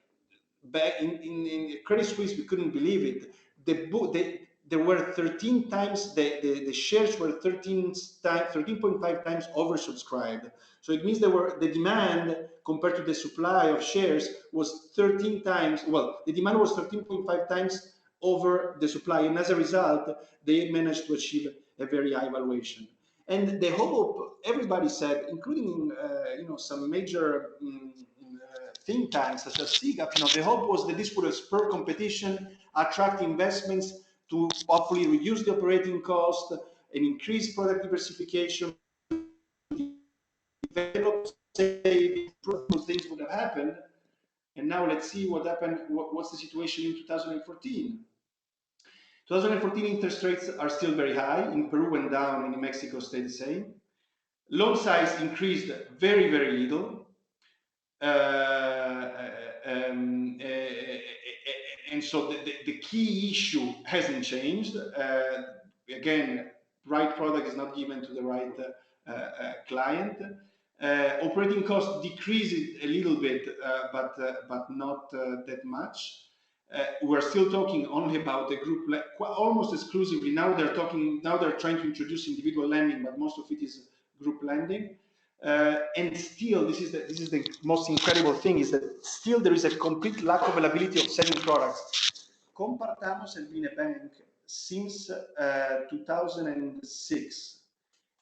back in Credit Suisse, we couldn't believe it. There were 13 times, the shares were 13.5 times oversubscribed. So it means the demand compared to the supply of shares was 13 times, well, the demand was 13.5 times over the supply. And as a result, they managed to achieve a very high valuation. And the hope, everybody said, including some major think tanks such as SIGAP, the hope was that this would spur competition, attract investments to hopefully reduce the operating cost and increase product diversification, develop savings, those things would have happened. And now let's see what happened. What's the situation in 2014? 2014 interest rates are still very high. In Peru went down, and in Mexico stayed the same. Loan size increased very, very little. And so the key issue hasn't changed. Again, right product is not given to the right client. Operating costs decreased a little bit, but not that much. We're still talking only about the group, almost exclusively. Now they're trying to introduce individual lending, but most of it is group lending. And still, this is the most incredible thing, is that still there is a complete lack of availability of saving products. Compartamos has been a bank since 2006,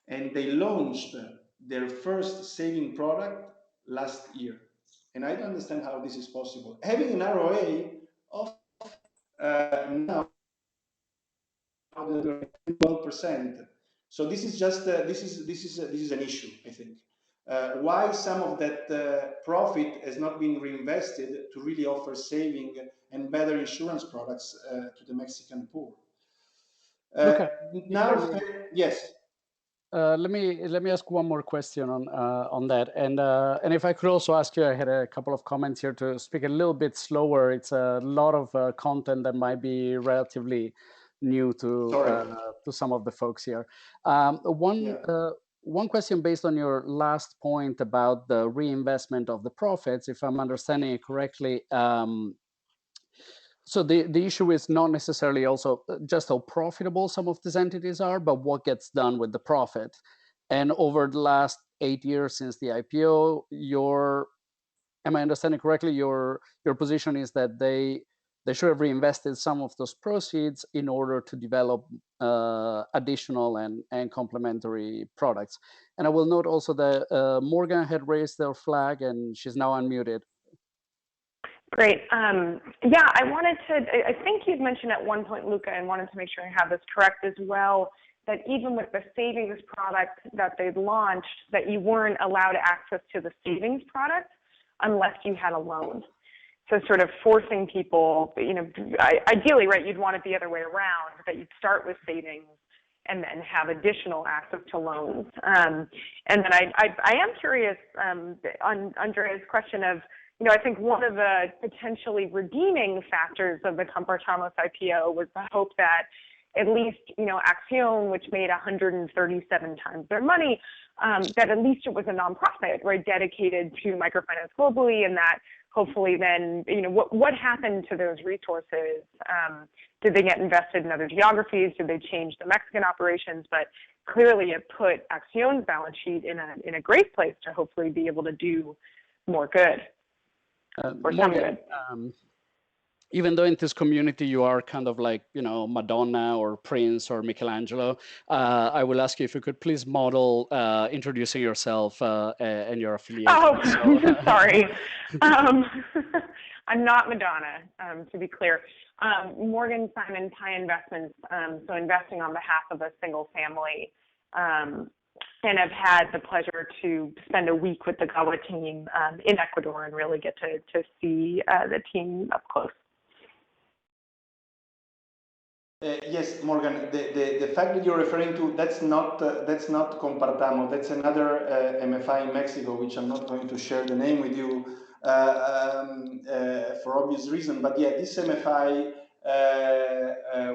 and they launched their first saving product last year. And I don't understand how this is possible. Having an ROA of now 12%. So this is just this is an issue, I think. Why some of that profit has not been reinvested to really offer saving and better insurance products to the Mexican poor. Luca, Now, yes. Let me ask one more question on that, and if I could also ask you, I had a couple of comments here to speak a little bit slower. It's a lot of content that might be relatively new to some of the folks here. One question based on your last point about the reinvestment of the profits, if I'm understanding it correctly. So the issue is not necessarily also just how profitable some of these entities are, but what gets done with the profit. And over the last 8 years since the IPO, am I understanding correctly, your position is that they should have reinvested some of those proceeds in order to develop additional and complementary products. And I will note also that Morgan had raised their flag and she's now unmuted. Great. Yeah, I think you'd mentioned at one point, Luca, and wanted to make sure I have this correct as well, that even with the savings product that they'd launched, that you weren't allowed access to the savings product unless you had a loan. So sort of forcing people, ideally, right, you'd want it the other way around, that you'd start with savings and then have additional access to loans. And then I am curious on Andrea's question of, I think one of the potentially redeeming factors of the Compartamos IPO was the hope that at least, Acción, which made 137 times their money, that at least it was a nonprofit, right, dedicated to microfinance globally, and that hopefully then, what happened to those resources? Did they get invested in other geographies? Did they change the Mexican operations? But clearly it put Acción's balance sheet in a great place to hopefully be able to do more good. Morgan, even though in this community you are kind of like, Madonna or Prince or Michelangelo, I will ask you if you could please model introducing yourself and your affiliation. Oh, so. Sorry. I'm not Madonna, to be clear. Morgan Simon Pi Investments, so investing on behalf of a single family. And I've had the pleasure to spend a week with the GAWA team in Ecuador and really get to see the team up close. Yes, Morgan. The fact that you're referring to, that's not Compartamos. That's another MFI in Mexico, which I'm not going to share the name with you for obvious reason. But yeah, this MFI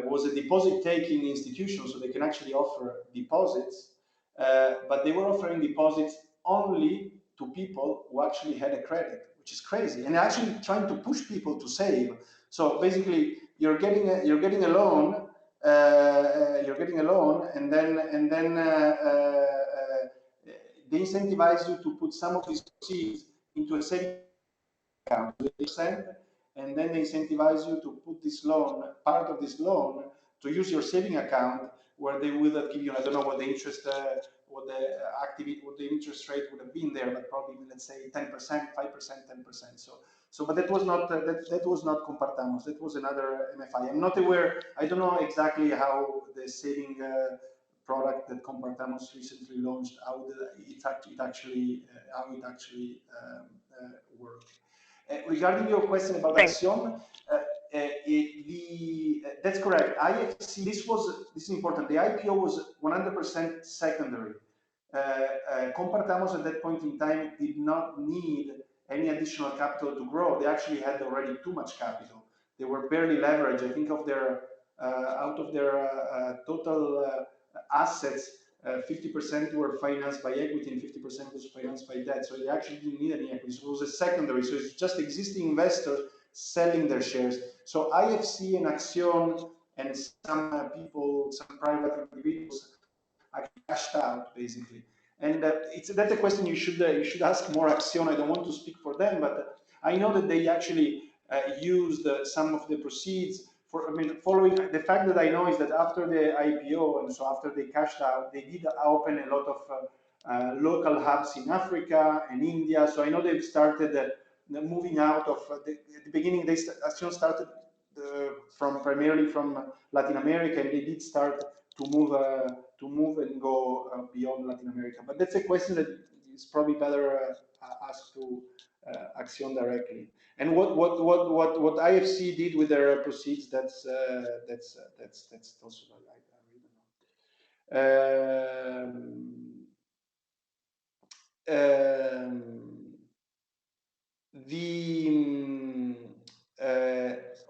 was a deposit-taking institution, so they can actually offer deposits. But they were offering deposits only to people who actually had a credit, which is crazy, and actually trying to push people to save. So basically, you're getting a loan, and then they incentivize you to put some of these proceeds into a savings account, and then they incentivize you to put this loan, part of this loan, to use your saving account, where they will give you, I don't know what the interest, what the interest rate would have been there, but probably, let's say 10%, 5%, 10%. So, but that was not Compartamos. That was another MFI. I'm not aware. I don't know exactly how the saving product that Compartamos recently launched, how it actually worked. Regarding your question about Acción, that's correct. IFC, this is important. The IPO was 100% secondary. Compartamos at that point in time did not need any additional capital to grow. They actually had already too much capital. They were barely leveraged. I think of their out of their total assets, 50% were financed by equity and 50% was financed by debt. So they actually didn't need any equity. So it was a secondary. So it's just existing investors selling their shares. So IFC and Acción and some people, some private individuals, actually cashed out basically. And that's a question you should ask more Action. I don't want to speak for them, but I know that they actually used some of the proceeds for. I mean, following the fact that I know is that after the IPO and so after they cashed out, they did open a lot of local hubs in Africa and India. So I know they've started moving out of at the beginning. Action started from primarily from Latin America, and they did start to move and go beyond Latin America. But that's a question that is probably better asked to Action directly. And what IFC did with their proceeds, that's also I really don't know.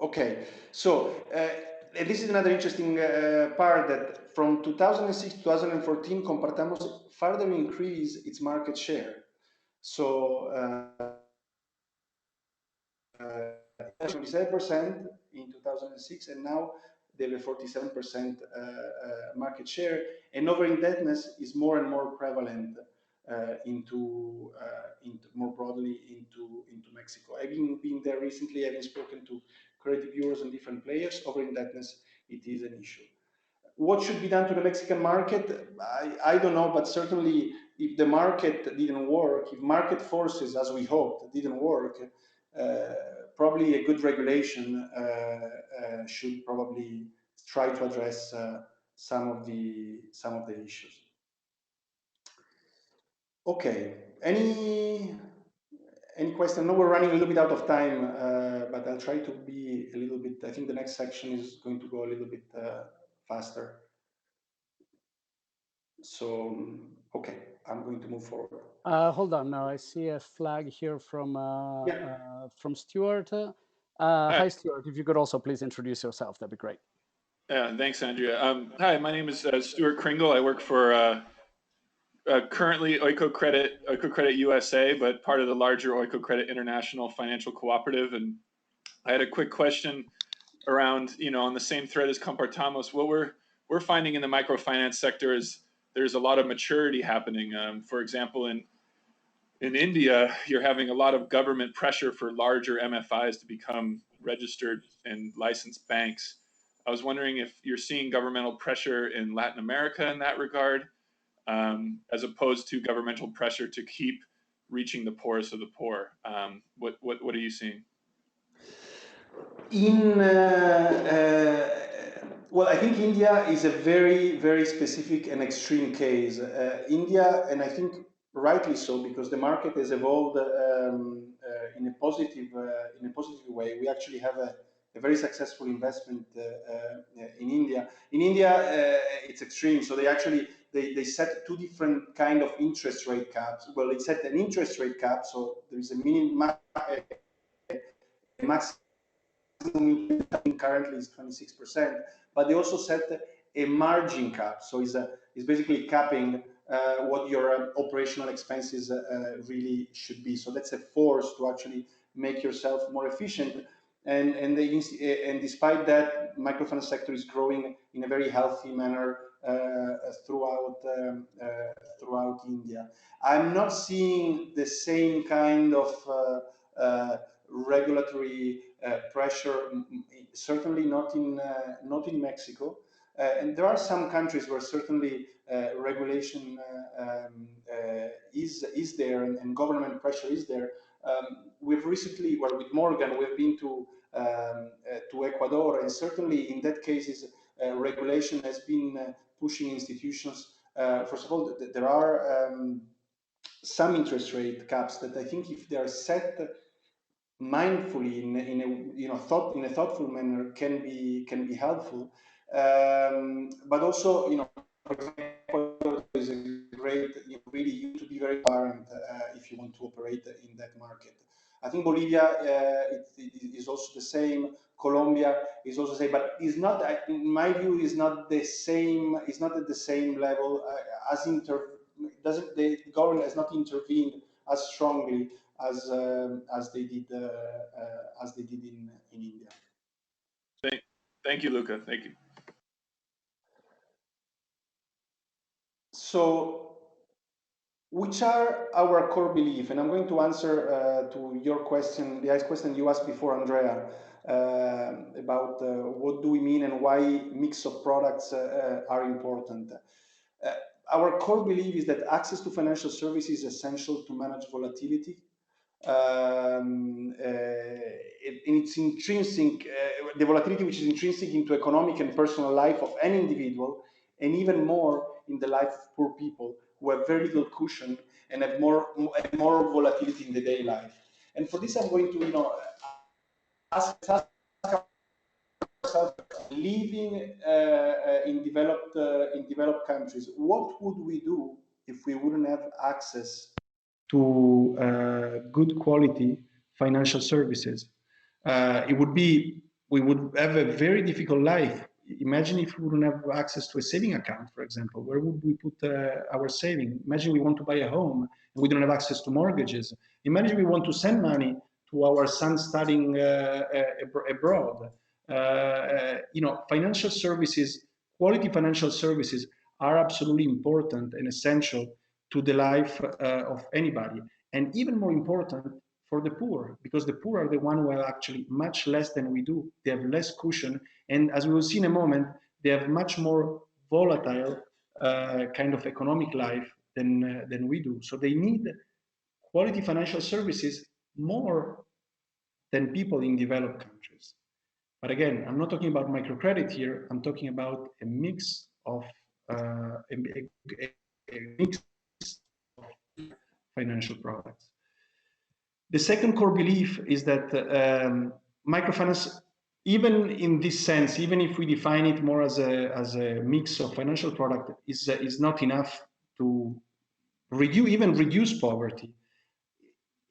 Okay, so this is another interesting part that from 2006 to 2014, Compartamos further increased its market share. So 27% in 2006, and now they have a 47% market share, and over-indebtedness is more and more prevalent into more broadly into Mexico. Having been there recently, having spoken to credit bureaus and different players, over-indebtedness, it is an issue. What should be done to the Mexican market? I don't know, but certainly if the market didn't work, if market forces, as we hoped, didn't work, probably a good regulation should probably try to address some of the issues. Okay, any question? I know we're running a little bit out of time, but I'll try to be a little bit. I think the next section is going to go a little bit faster. So, okay, I'm going to move forward. Hold on, now I see a flag here from Stuart. Hi, Stuart. If you could also please introduce yourself, that'd be great. Yeah, thanks, Andrea. Hi, my name is Stuart Kringle. I work for currently Oiko Credit USA, but part of the larger Oiko Credit International Financial Cooperative. And I had a quick question around, on the same thread as Compartamos. What we're finding in the microfinance sector is there's a lot of maturity happening. For example, in India, you're having a lot of government pressure for larger MFIs to become registered and licensed banks. I was wondering if you're seeing governmental pressure in Latin America in that regard, as opposed to governmental pressure to keep reaching the poorest of the poor. What are you seeing? Well, I think India is a very, very specific and extreme case. India, and I think rightly so, because the market has evolved in a positive way. We actually have a very successful investment in India. In India, it's extreme. So they set two different kind of interest rate caps. Well, they set an interest rate cap, so there is a maximum currently is 26%, but they also set a margin cap. So it's basically capping what your operational expenses really should be. So that's a force to actually make yourself more efficient. And despite that, microfinance sector is growing in a very healthy manner throughout India. I'm not seeing the same kind of regulatory pressure, certainly not in Mexico. And there are some countries where certainly regulation is there and government pressure is there. We've recently, well, with Morgan, we've been to Ecuador, and certainly in that case, regulation has been pushing institutions. First of all, there are some interest rate caps that I think, if they are set mindfully in a thoughtful manner, can be helpful. But also, for example, is a great, really you need to be very transparent if you want to operate in that market. I think Bolivia it is also the same. Colombia is also the same, but is not, in my view, is not the same. It's not at the same level the government has not intervened as strongly as they did in India. Thank you, Luca. Thank you. So which are our core belief? And I'm going to answer to your question, the question you asked before, Andrea, about what do we mean and why mix of products are important. Our core belief is that access to financial services is essential to manage volatility. In its intrinsic, the volatility which is intrinsic into economic and personal life of any individual, and even more in the life of poor people who have very little cushion and have more volatility in the daily life. And for this, I'm going to, ask ourselves, living in developed countries, what would we do if we wouldn't have access to good quality financial services? We would have a very difficult life. Imagine if we wouldn't have access to a saving account, for example. Where would we put our saving? Imagine we want to buy a home and we don't have access to mortgages. Imagine we want to send money to our son studying abroad. Financial services, quality financial services are absolutely important and essential to the life of anybody. And even more important for the poor, because the poor are the one who have actually much less than we do. They have less cushion. And as we will see in a moment, they have much more volatile kind of economic life than we do. So they need quality financial services more than people in developed countries. But again, I'm not talking about microcredit here. I'm talking about a mix of financial products. The second core belief is that microfinance, even in this sense, even if we define it more as a mix of financial product, is not enough to reduce poverty.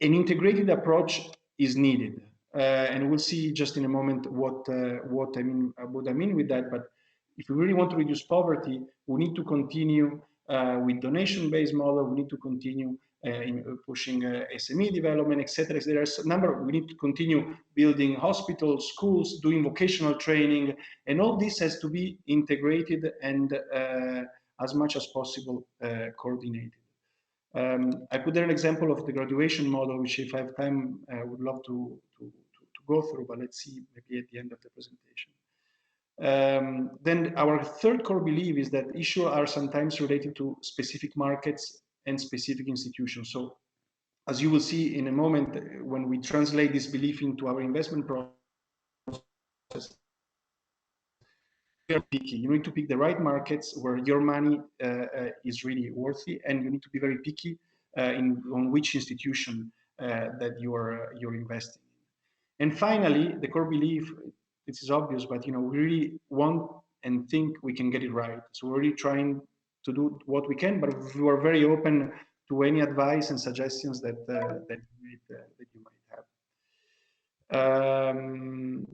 An integrated approach is needed, and we'll see just in a moment what I mean with that. But if we really want to reduce poverty, we need to continue with donation-based model. We need to continue in pushing SME development, etc. There's a number. We need to continue building hospitals, schools, doing vocational training, and all this has to be integrated and as much as possible coordinated. I put there an example of the graduation model, which if I have time, I would love to go through, but let's see maybe at the end of the presentation. Then our third core belief is that issues are sometimes related to specific markets and specific institutions. So as you will see in a moment, when we translate this belief into our investment process, picky. You need to pick the right markets where your money is really worthy, and you need to be very picky on which institution that you're investing in. And finally, the core belief, this is obvious, but we really want and think we can get it right. So we're really trying to do what we can, but we are very open to any advice and suggestions that you might have.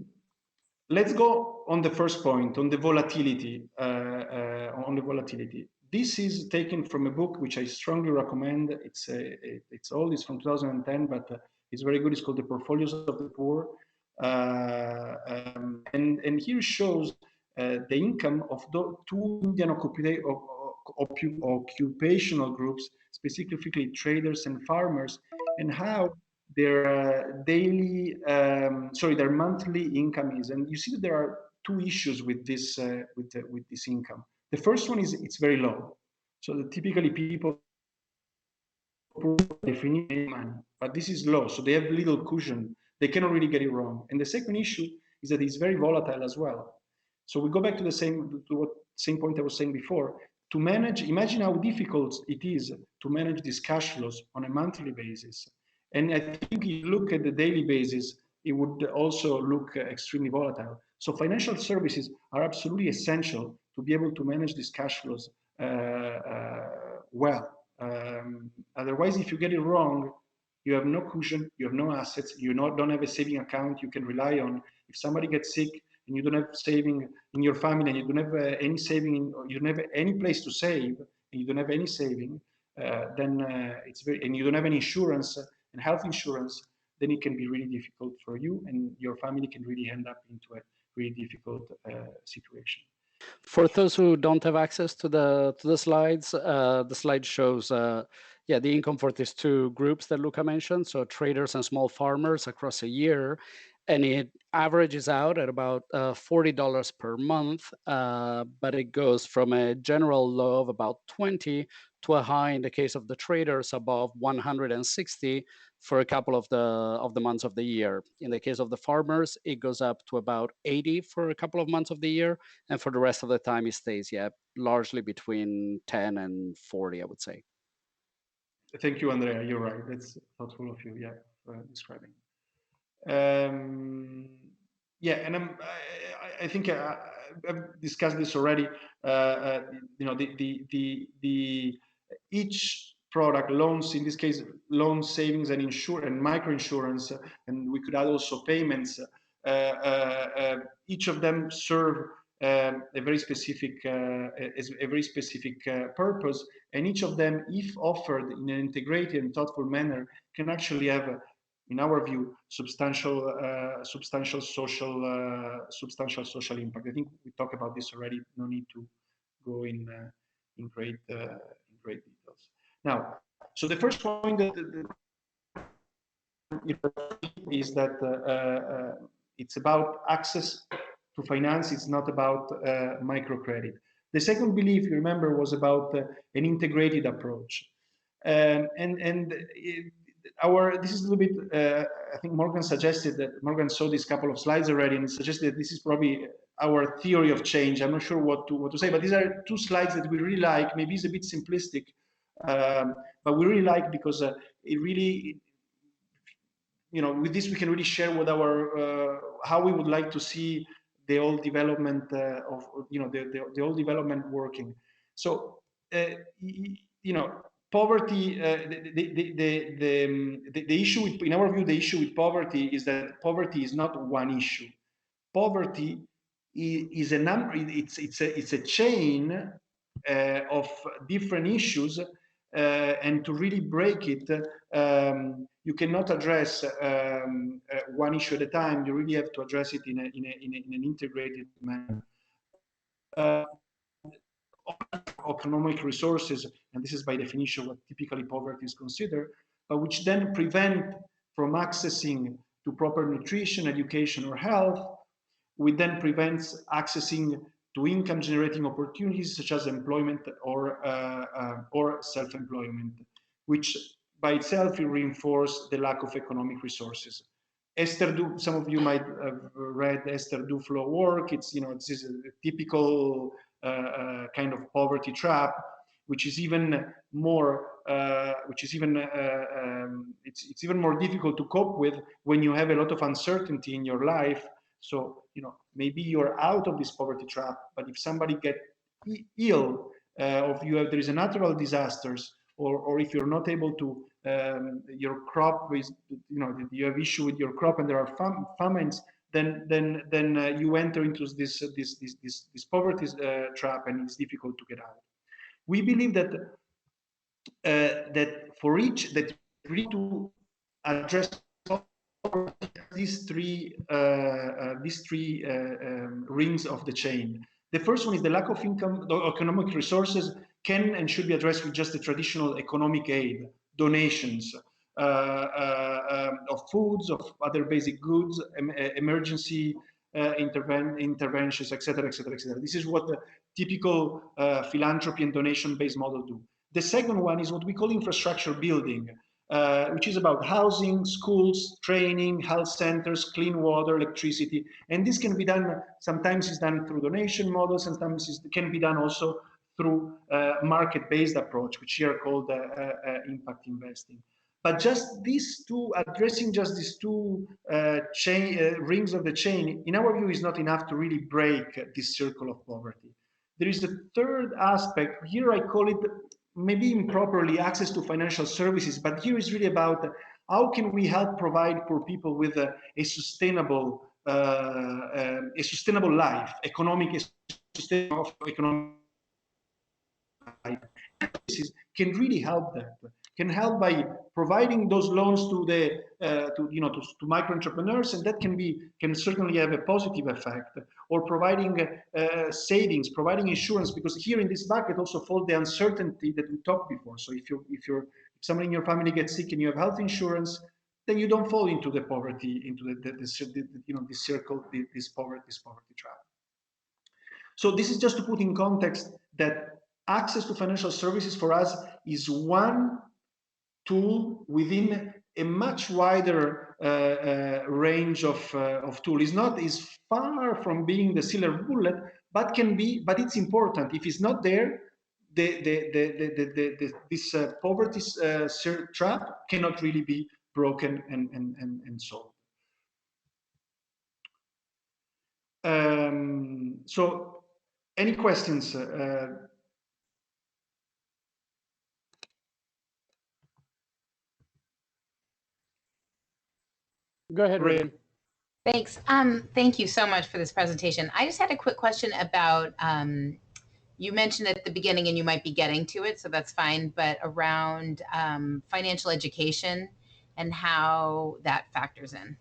Let's go on the first point, on the volatility. This is taken from a book which I strongly recommend. It's old, it's from 2010, but it's very good. It's called The Portfolios of the Poor. And here shows the income of the two Indian occupational groups, specifically traders and farmers, and how their their monthly income is. And you see that there are two issues with this with this income. The first one is it's very low. So typically people define money, but this is low, so they have little cushion. They cannot really get it wrong. And the second issue is that it's very volatile as well. So we go back to the same point I was saying before. To manage, imagine how difficult it is to manage these cash flows on a monthly basis. And I think if you look at the daily basis, it would also look extremely volatile. So financial services are absolutely essential to be able to manage these cash flows well. Otherwise, if you get it wrong, you have no cushion, you have no assets, you don't have a saving account you can rely on. If somebody gets sick and you don't have saving in your family, and you don't have any saving, you don't have any place to save, and you don't have any saving, then and you don't have any insurance and health insurance, then it can be really difficult for you, and your family can really end up into a really difficult situation. For those who don't have access to the slides, the slide shows yeah, the income for these two groups that Luca mentioned, so traders and small farmers across a year, and it averages out at about $40 per month, but it goes from a general low of about 20 to a high in the case of the traders above 160 for a couple of the months of the year. In the case of the farmers, it goes up to about 80 for a couple of months of the year, and for the rest of the time it stays, yeah, largely between 10 and 40, I would say. Thank you, Andrea. You're right. That's thoughtful of you. Yeah, for describing. Yeah, and I think I've discussed this already. You know, the each product, loans, in this case, loan savings and micro insurance, and we could add also payments. Each of them serve a very specific purpose, and each of them, if offered in an integrated and thoughtful manner, can actually have, in our view, substantial social impact. I think we talked about this already. No need to go in great details. Now, so the first point that is that it's about access to finance. It's not about microcredit. The second belief, you remember, was about an integrated approach. This is a little bit, I think Morgan suggested that, Morgan saw this couple of slides already and suggested that this is probably our theory of change. I'm not sure what to say, but these are two slides that we really like. Maybe it's a bit simplistic, but we really like because it really, you know, with this we can really share what our how we would like to see the whole development of, you know, the whole development working. So you know, poverty, the issue with, in our view, the issue with poverty is that poverty is not one issue. Poverty is a number. It's a chain of different issues. And to really break it, you cannot address one issue at a time. You really have to address it in an integrated manner. Economic resources, and this is by definition what typically poverty is considered, but which then prevent from accessing to proper nutrition, education, or health, which then prevents accessing to income generating opportunities such as employment or self-employment, which by itself will reinforce the lack of economic resources. Some of you might have read Esther Duflo work. It's, you know, it's a typical kind of poverty trap, which is even more it's even more difficult to cope with when you have a lot of uncertainty in your life. So, you know, maybe you're out of this poverty trap, but if somebody gets ill, or there is a natural disasters, or if you're not able to, your crop is, you know, you have issue with your crop and there are famines, then you enter into this poverty trap, and it's difficult to get out. We believe that for each, that we need to address these three rings of the chain. The first one is the lack of income. The economic resources can and should be addressed with just the traditional economic aid, donations of foods, of other basic goods, emergency interventions, etc., etc., etc. This is what the typical philanthropy and donation-based model do. The second one is what we call infrastructure building, which is about housing, schools, training, health centers, clean water, electricity. And this can be done, sometimes it's done through donation models, sometimes it can be done also through market-based approach, which here are called impact investing. But just these two, addressing just these two rings of the chain, in our view, is not enough to really break this circle of poverty. There is a third aspect. Here I call it, maybe improperly, access to financial services, but here is really about how can we help provide poor people with a sustainable life, sustainable economic life. Can really help them. can help by providing those loans to the to micro entrepreneurs, and that can certainly have a positive effect. Or providing savings, providing insurance, because here in this bucket also falls the uncertainty that we talked before. So if someone in your family gets sick and you have health insurance, then you don't fall into the poverty, into this circle, this poverty trap. So this is just to put in context that access to financial services for us is one tool within a much wider range of tools. Is far from being the silver bullet, but can be. But it's important. If it's not there, this poverty trap cannot really be broken and solved. So, any questions? Go ahead, Regan. Thanks. Thank you so much for this presentation. I just had a quick question about, you mentioned at the beginning, and you might be getting to it, so that's fine, but around financial education and how that factors in.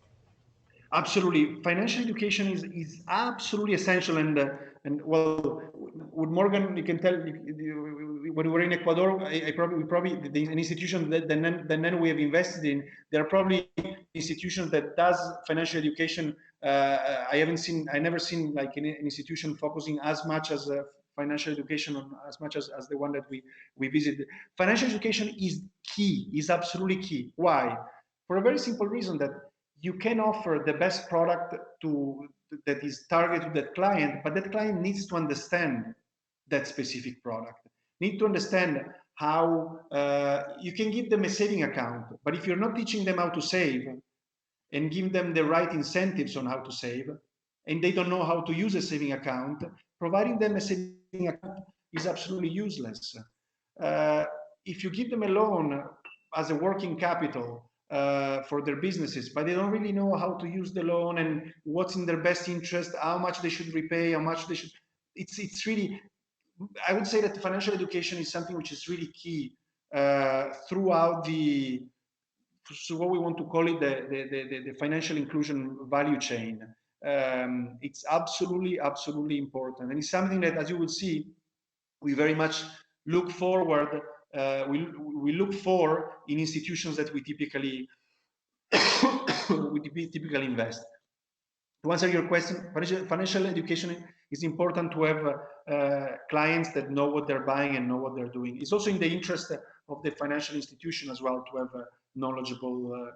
Absolutely, financial education is absolutely essential, and well, with Morgan, you can tell when we were in Ecuador, an institution that then we have invested in. There are probably institutions that does financial education. I never seen like an institution focusing as much as financial education on as much as the one that we visited. Financial education is key, is absolutely key. Why? For a very simple reason, that you can offer the best product that is targeted to that client, but that client needs to understand that specific product. Need to understand how you can give them a saving account, but if you're not teaching them how to save and give them the right incentives on how to save, and they don't know how to use a saving account, providing them a saving account is absolutely useless. If you give them a loan as a working capital for their businesses, but they don't really know how to use the loan and what's in their best interest, how much they should repay, how much they should. It's really, I would say that the financial education is something which is really key throughout so what we want to call it, the financial inclusion value chain. It's absolutely important, and it's something that, as you will see, we very much look forward. We look for in institutions that we typically invest. To answer your question, financial education is important to have clients that know what they're buying and know what they're doing. It's also in the interest of the financial institution as well to have a knowledgeable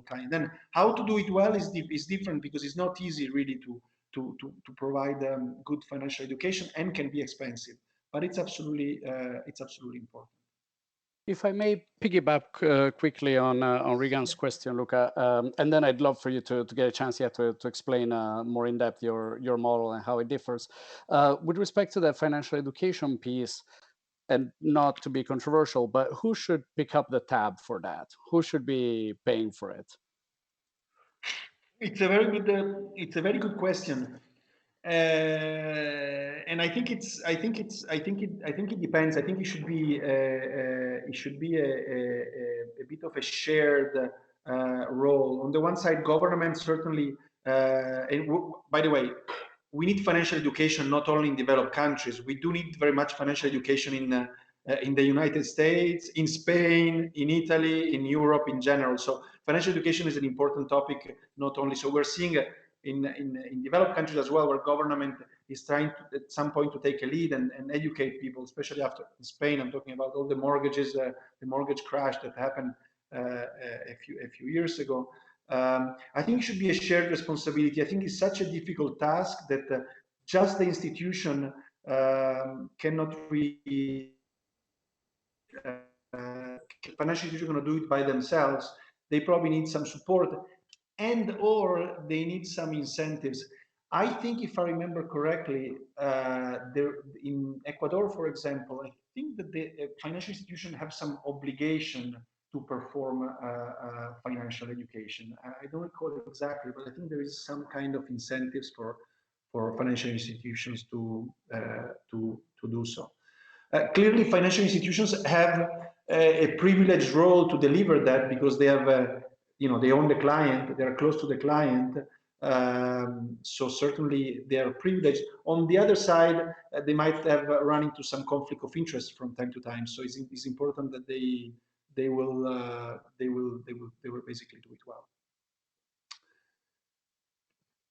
client. Then how to do it well is different, because it's not easy really to provide good financial education, and can be expensive, but it's absolutely important. If I may piggyback quickly on Regan's question, Luca, and then I'd love for you to get a chance yet to explain more in depth your model and how it differs. With respect to the financial education piece, and not to be controversial, but who should pick up the tab for that? Who should be paying for it? It's a very good question. And I think it depends. I think it should be a bit of a shared role. On the one side, government certainly. By the way, we need financial education not only in developed countries. We do need very much financial education in the United States, in Spain, in Italy, in Europe in general. So financial education is an important topic. Not only, so we're seeing in developed countries as well, where government is trying to, at some point, to take a lead and educate people, especially after Spain. I'm talking about all the mortgages, the mortgage crash that happened a few years ago. I think it should be a shared responsibility. I think it's such a difficult task that just the institution cannot really. Financial institutions cannot do it by themselves. They probably need some support, and or they need some incentives. I think, if I remember correctly, there in Ecuador, for example, I think that the financial institutions have some obligation to perform financial education. I don't recall it exactly, but I think there is some kind of incentives for financial institutions to do so. Clearly, financial institutions have a privileged role to deliver that because they have, they own the client, they are close to the client. So certainly they are privileged. On the other side, they might have run into some conflict of interest from time to time. So it's important that they will basically do it well.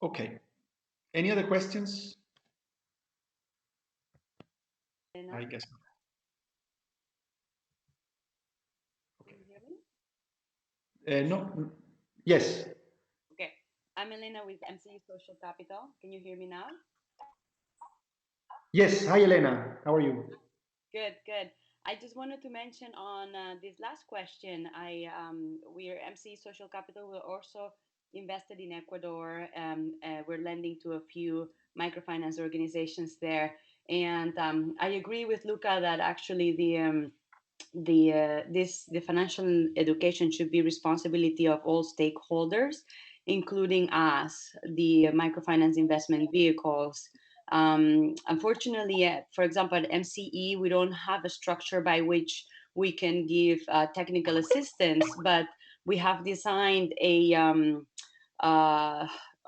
Okay. Any other questions? I guess not. Okay. Can you hear me? No. Yes. Okay. I'm Elena with MCE Social Capital. Can you hear me now? Yes. Hi, Elena. How are you? Good, good. I just wanted to mention on this last question, we're MCE Social Capital. We're also invested in Ecuador. We're lending to a few microfinance organizations there. And I agree with Luca that actually the financial education should be responsibility of all stakeholders, including us, the microfinance investment vehicles. Unfortunately, for example, at MCE, we don't have a structure by which we can give technical assistance, but we have designed a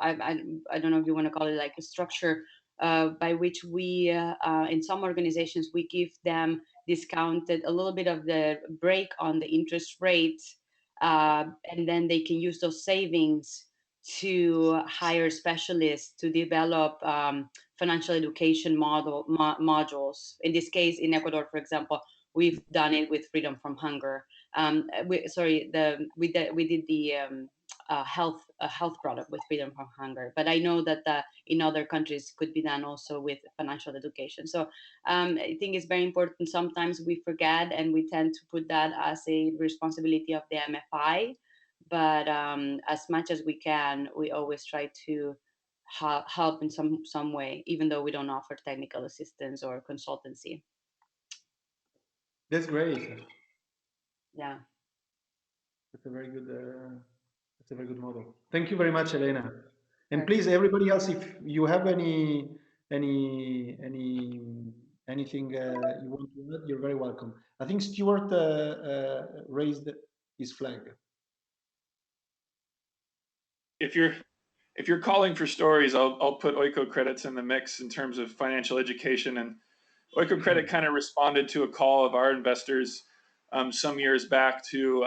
I don't know if you want to call it like a structure by which we, in some organizations, we give them discounted a little bit of the break on the interest rates, and then they can use those savings to hire specialists to develop financial education modules. In this case, in Ecuador, for example, we've done it with Freedom from Hunger. We did the health product with Freedom from Hunger, but I know that in other countries could be done also with financial education. So I think it's very important. Sometimes we forget and we tend to put that as a responsibility of the MFI, but as much as we can, we always try to help in some way, even though we don't offer technical assistance or consultancy. That's great. Yeah. That's a very good. That's a very good model. Thank you very much, Elena. And please, everybody else, if you have anything you want to add, you're very welcome. I think Stuart raised his flag. If you're calling for stories, I'll put Oiko Credits in the mix in terms of financial education. And Oiko Credit kind of responded to a call of our investors some years back to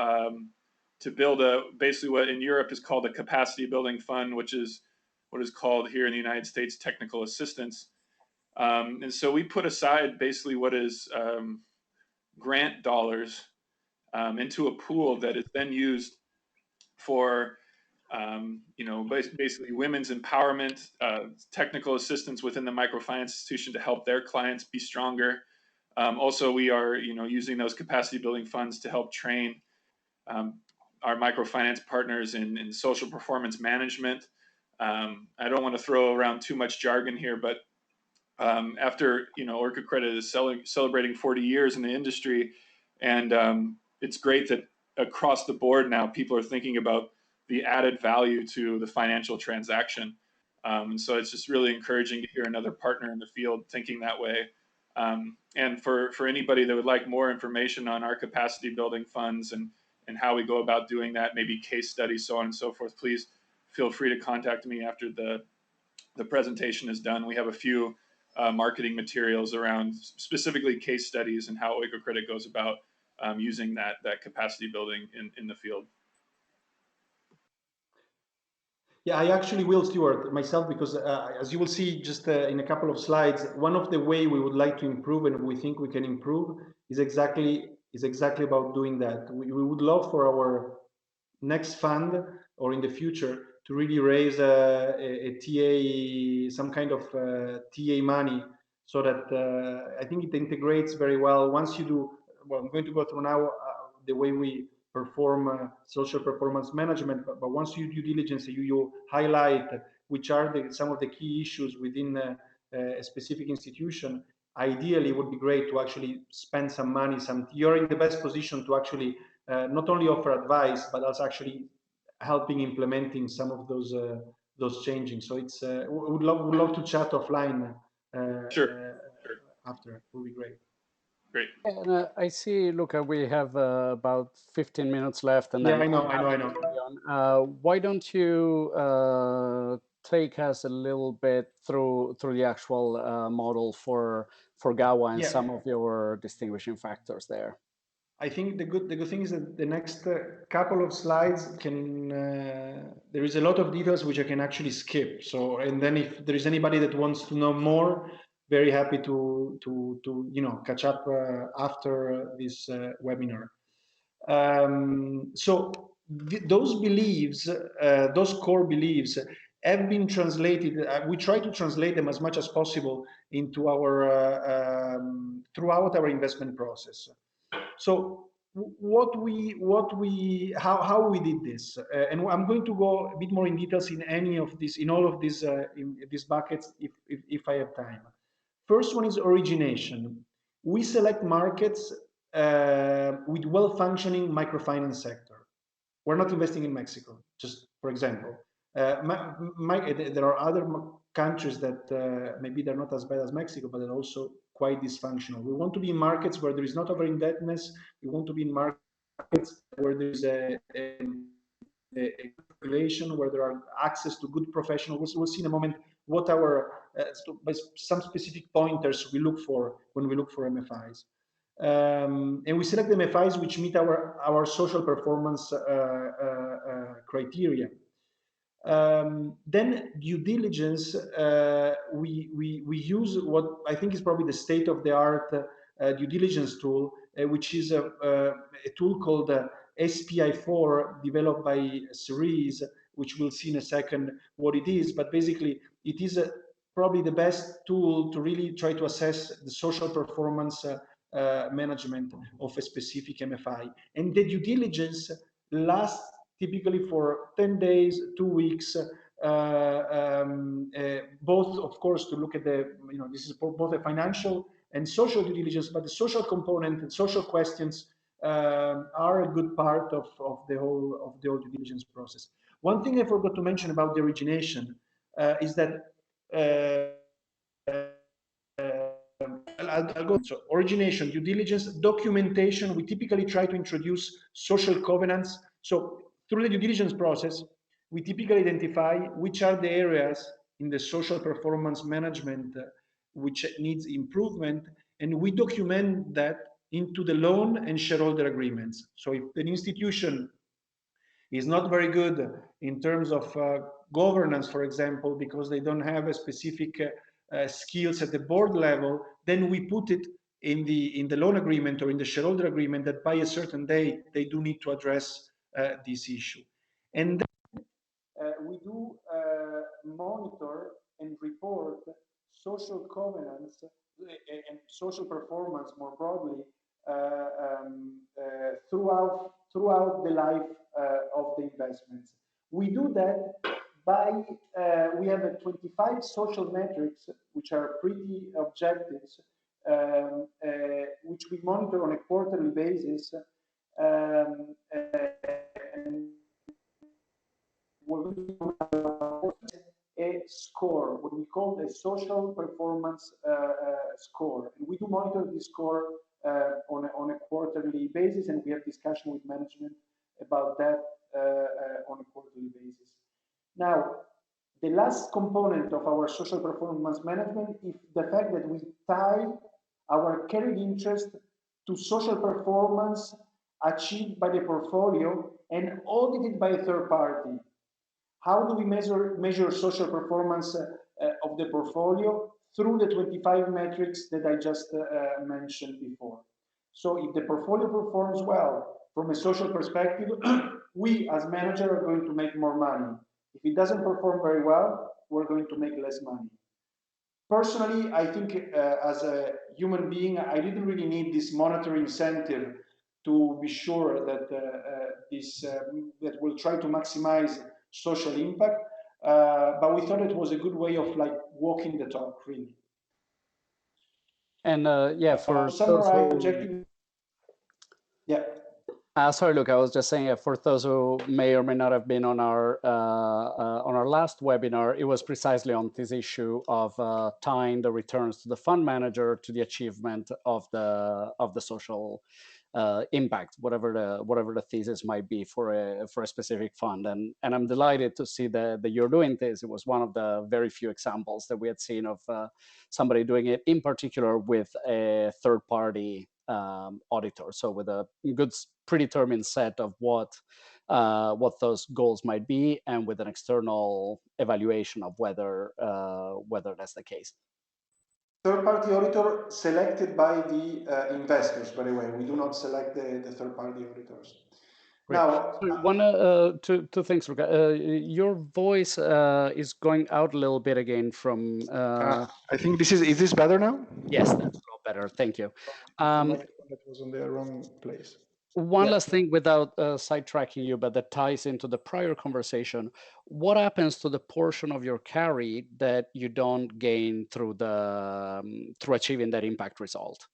build basically what in Europe is called a capacity building fund, which is what is called here in the United States technical assistance. And so we put aside basically what is grant dollars into a pool that is then used for basically women's empowerment, technical assistance within the microfinance institution to help their clients be stronger. Also, we are using those capacity building funds to help train our microfinance partners in social performance management. I don't want to throw around too much jargon here, but after Orca Credit is celebrating 40 years in the industry, and it's great that across the board now people are thinking about the added value to the financial transaction. And so it's just really encouraging to hear another partner in the field thinking that way. And for anybody that would like more information on our capacity building funds and how we go about doing that, maybe case studies, so on and so forth, please feel free to contact me after the presentation is done. We have a few marketing materials around specifically case studies and how Oiko Credit goes about using that capacity building in the field. Yeah, I actually will, Stuart, myself, because as you will see just in a couple of slides, one of the way we would like to improve and we think we can improve is exactly about doing that. We would love for our next fund or in the future to really raise a TA, some kind of TA money, so that I think it integrates very well. Once you do, well, I'm going to go through now the way we perform social performance management, but once you due diligence, you highlight which are some of the key issues within a specific institution. Ideally, it would be great to actually spend some money. You're in the best position to actually not only offer advice, but also actually helping implementing some of those changing. So it's would love to chat offline Sure. after. It would be great. Great. And I see, Luca, we have about 15 minutes left, and Yeah, then I know. why don't you take us a little bit through the actual model for GAWA and Yeah. some of your distinguishing factors there? I think the good thing is that the next couple of slides can there is a lot of details which I can actually skip. So, and then if there is anybody that wants to know more, very happy to catch up after this webinar. So those beliefs, those core beliefs, have been translated. We try to translate them as much as possible into our throughout our investment process. So how we did this, and I'm going to go a bit more in details in all of these in these buckets if I have time. First one is origination. We select markets with well-functioning microfinance sector. We're not investing in Mexico, just for example. There are other countries that maybe they're not as bad as Mexico, but they're also quite dysfunctional. We want to be in markets where there is not over indebtedness. We want to be in markets where there is a population, where there are access to good professionals. We'll see in a moment what our some specific pointers we look for when we look for MFIs. And we select the MFIs which meet our social performance criteria. Then due diligence, we use what I think is probably the state-of-the-art due diligence tool, which is a tool called SPI4, developed by Cerise, which we'll see in a second what it is. But basically, it is probably the best tool to really try to assess the social performance management of a specific MFI. And the due diligence lasts typically for 10 days, 2 weeks, both, of course, to look at this is both a financial and social due diligence, but the social component and social questions are a good part of the whole due diligence process. One thing I forgot to mention about the origination is that I'll go. So origination, due diligence, documentation. We typically try to introduce social covenants. So through the due diligence process, we typically identify which are the areas in the social performance management which needs improvement, and we document that into the loan and shareholder agreements. So if an institution is not very good in terms of governance, for example, because they don't have a specific skills at the board level, then we put it in the loan agreement or in the shareholder agreement that by a certain day they do need to address this issue. And then we do monitor and report social covenants and social performance more broadly throughout the life of the investments. We do that by we have 25 social metrics which are pretty objectives, which we monitor on a quarterly basis. A score, what we call a social performance score. And we do monitor this score on a quarterly basis, and we have discussion with management about that on a quarterly basis. Now, the last component of our social performance management is the fact that we tie our carried interest to social performance achieved by the portfolio and audited by a third party. How do we measure social performance of the portfolio? Through the 25 metrics that I just mentioned before. So if the portfolio performs well from a social perspective, we as manager are going to make more money. If it doesn't perform very well, we're going to make less money. Personally, I think as a human being, I didn't really need this monetary incentive to be sure that that we'll try to maximize social impact, but we thought it was a good way of walking the talk, really. And yeah, for summarize objective. Yeah. Sorry, Luca, I was just saying, for those who may or may not have been on our last webinar, it was precisely on this issue of tying the returns to the fund manager to the achievement of the social impact, whatever the thesis might be for a specific fund. And I'm delighted to see that you're doing this. It was one of the very few examples that we had seen of somebody doing it, in particular with a third party auditor, so with a good predetermined set of what those goals might be, and with an external evaluation of whether that's the case. Third-party auditor selected by the investors, by the way. We do not select the third-party auditors. Great. Now, two things, Luca. Your voice is going out a little bit again from... I think is this better now? Yes, that's a lot better. Thank you. That was on the wrong place. One last thing, without sidetracking you, but that ties into the prior conversation. What happens to the portion of your carry that you don't gain through through achieving that impact result?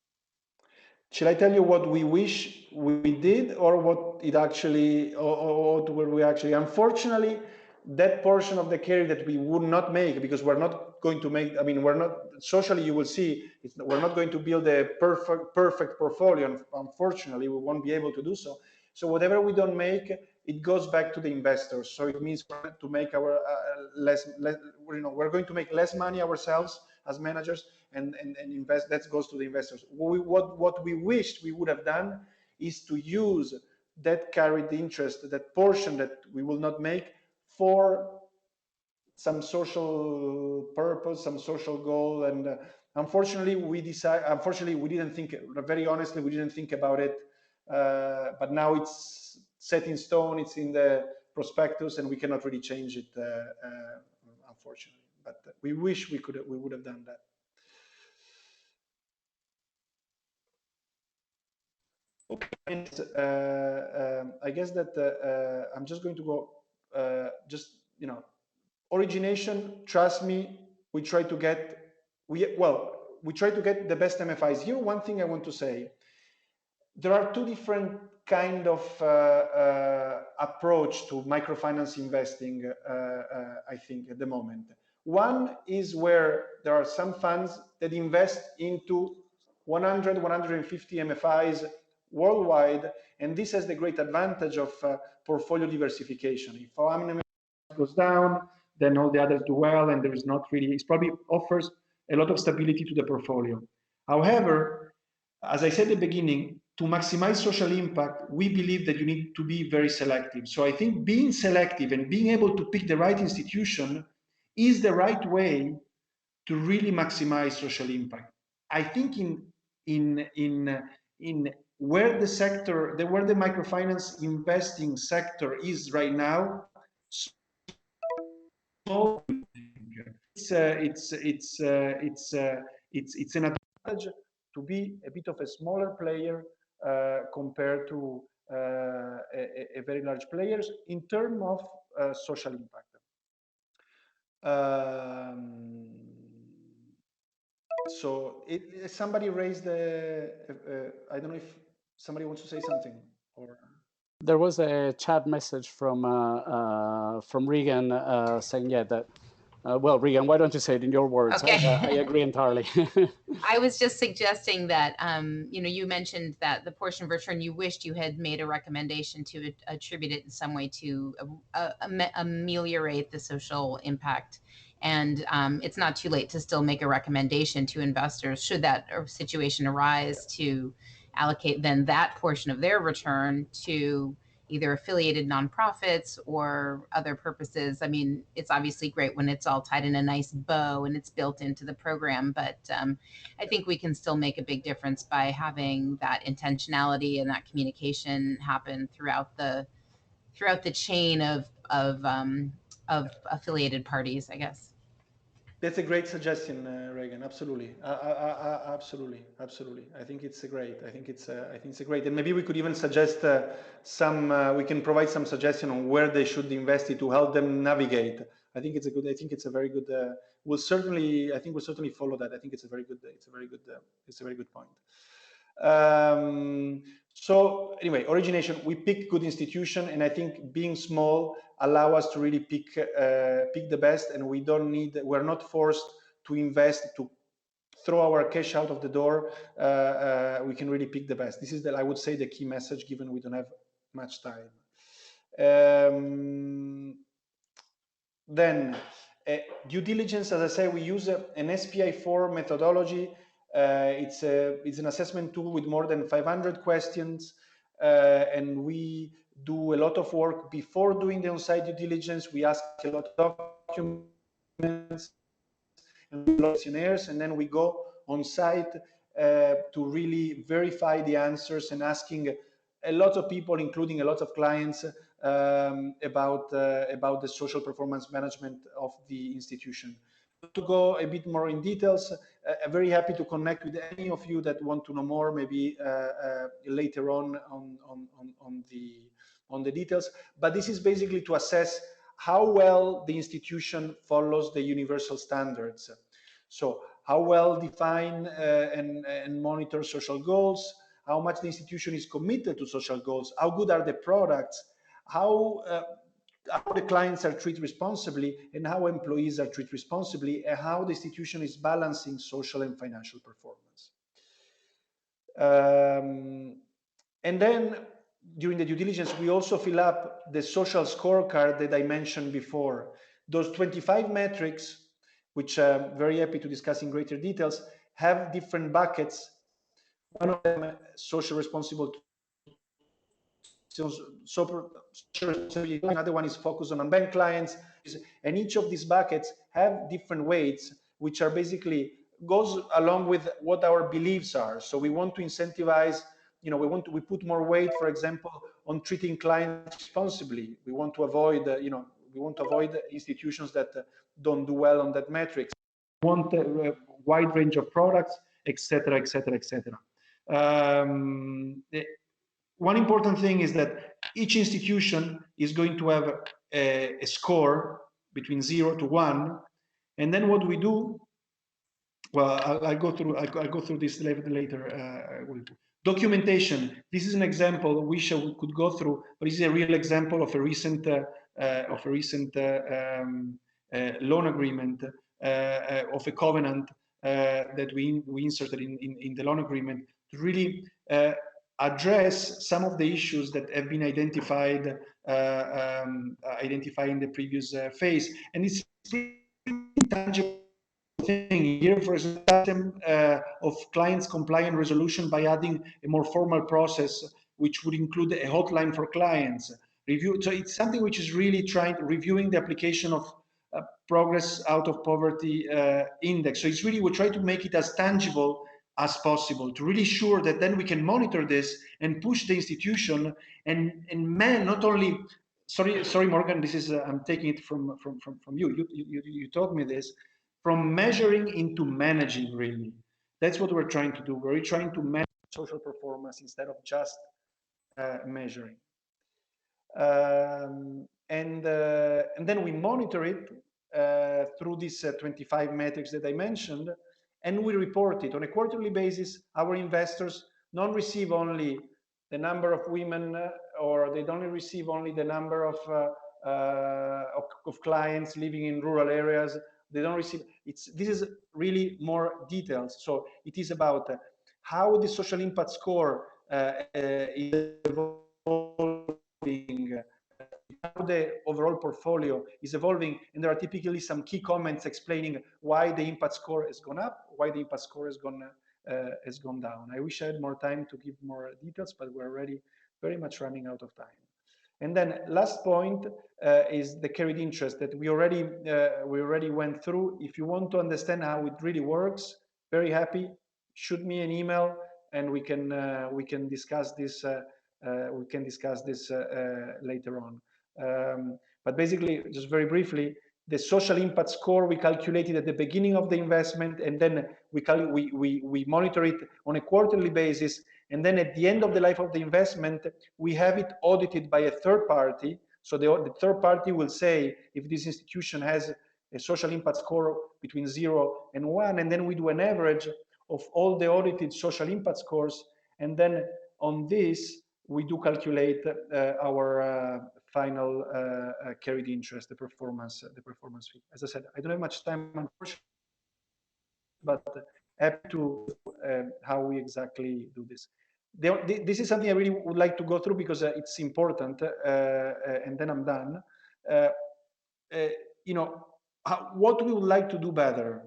Shall I tell you what we wish we did, or what it actually, or what we actually? Unfortunately, that portion of the carry that we would not make, because we're not going to make. I mean, we're not socially. You will see, we're not going to build a perfect portfolio. Unfortunately, we won't be able to do so. So whatever we don't make, it goes back to the investors. So it means we're to make our less. We're going to make less money ourselves as managers, and invest. That goes to the investors. What we wished we would have done is to use that carried interest, that portion that we will not make, for some social purpose, some social goal. And unfortunately, we didn't think. Very honestly, we didn't think about it. But now it's set in stone. It's in the prospectus, and we cannot really change it, unfortunately. But we wish we would have done that. Okay. I guess that I'm just going to go. Origination. Trust me, we try to get. We try to get the best MFIs. Here, one thing I want to say: there are two different kind of approach to microfinance investing. I think at the moment. One is where there are some funds that invest into 100, 150 MFIs worldwide, and this has the great advantage of portfolio diversification. If one MFI goes down, then all the others do well, and there is not really, it probably offers a lot of stability to the portfolio. However, as I said at the beginning, to maximize social impact, we believe that you need to be very selective. So I think being selective and being able to pick the right institution is the right way to really maximize social impact. I think in where the sector, where the microfinance investing sector is right now, it's an advantage to be a bit of a smaller player compared to a very large players in terms of social impact. So somebody raised the, I don't know if somebody wants to say something, or. There was a chat message from Regan saying, yeah, that, well, Regan, why don't you say it in your words? Okay. I agree entirely. I was just suggesting that, you mentioned that the portion of return you wished you had made a recommendation to attribute it in some way to ameliorate the social impact. And it's not too late to still make a recommendation to investors, should that situation arise, to allocate then that portion of their return to either affiliated nonprofits or other purposes. I mean, it's obviously great when it's all tied in a nice bow and it's built into the program, but I think we can still make a big difference by having that intentionality and that communication happen throughout the chain of affiliated parties, I guess. That's a great suggestion, Reagan. Absolutely, absolutely. I think it's great. I think it's great. And maybe we could even suggest we can provide some suggestion on where they should invest it to help them navigate. I think it's a very good. We'll certainly follow that. I think it's a very good point. So anyway, origination, we pick good institution, and I think being small allow us to really pick the best, and we're not forced to invest, to throw our cash out of the door. We can really pick the best. This is, I would say, the key message, given we don't have much time. Then due diligence, as I say, we use an SPI4 methodology. It's an assessment tool with more than 500 questions, and we do a lot of work before doing the on-site due diligence. We ask a lot of documents and questionnaires, and then we go on site to really verify the answers, and asking a lot of people, including a lot of clients, about the social performance management of the institution. To go a bit more in details, I'm very happy to connect with any of you that want to know more, maybe later on the details. But this is basically to assess how well the institution follows the universal standards. So how well define and monitor social goals, how much the institution is committed to social goals, how good are the products, how the clients are treated responsibly, and how employees are treated responsibly, and how the institution is balancing social and financial performance. And then during the due diligence, we also fill up the social scorecard that I mentioned before. Those 25 metrics, which I'm very happy to discuss in greater details, have different buckets. One of them, social responsible, another one is focused on unbanked clients, and each of these buckets have different weights, which are basically goes along with what our beliefs are. So we want to incentivize, we put more weight, for example, on treating clients responsibly. We want to avoid, we want to avoid institutions that don't do well on that metrics. We want a wide range of products, etc., etc., etc. One important thing is that each institution is going to have a score between 0 to 1, and then what we do, well, I'll go through this later. Documentation. This is an example we could go through, but this is a real example of a recent loan agreement, of a covenant that we inserted in the loan agreement to really address some of the issues that have been identified in the previous phase. And it's pretty tangible thing here, for example, of clients compliant resolution by adding a more formal process, which would include a hotline for clients. So it's something which is really reviewing the application of progress out of poverty index. So it's really, we try to make it as tangible as possible to really sure that then we can monitor this and push the institution and not only, sorry Morgan, this is I'm taking it from you. You told me this, from measuring into managing. Really, that's what we're trying to do. We're trying to manage social performance instead of just measuring. And then we monitor it through these 25 metrics that I mentioned, and we report it on a quarterly basis. Our investors don't receive only the number of women, or they don't receive only the number of clients living in rural areas. They don't receive, this is really more details. So it is about how the social impact score is evolving, how the overall portfolio is evolving, and there are typically some key comments explaining why the impact score has gone up, why the impact score has gone down. I wish I had more time to give more details, but we're already very much running out of time. And then last point is the carried interest that we already went through. If you want to understand how it really works, very happy, shoot me an email and we can discuss this. Later on. But basically, just very briefly, the social impact score we calculated at the beginning of the investment, and then we monitor it on a quarterly basis, and then at the end of the life of the investment, we have it audited by a third party. So the third party will say if this institution has a social impact score between 0 and 1, and then we do an average of all the audited social impact scores, and then on this, we do calculate our final carried interest, the performance fee. As I said, I don't have much time, unfortunately, but happy to how we exactly do this. This is something I really would like to go through because it's important, and then I'm done. You know, what we would like to do better.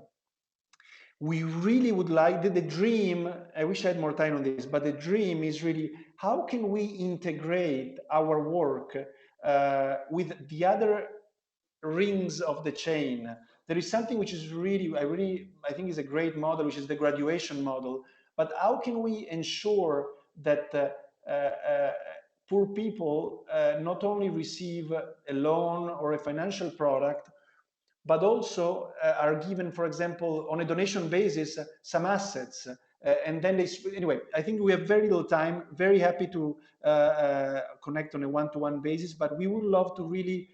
We really would like the dream. I wish I had more time on this, but the dream is really how can we integrate our work with the other rings of the chain. There is something which is really, I think is a great model, which is the graduation model. But how can we ensure that poor people not only receive a loan or a financial product, but also are given, for example, on a donation basis, some assets. And then anyway, I think we have very little time, very happy to connect on a one-to-one basis, but we would love to really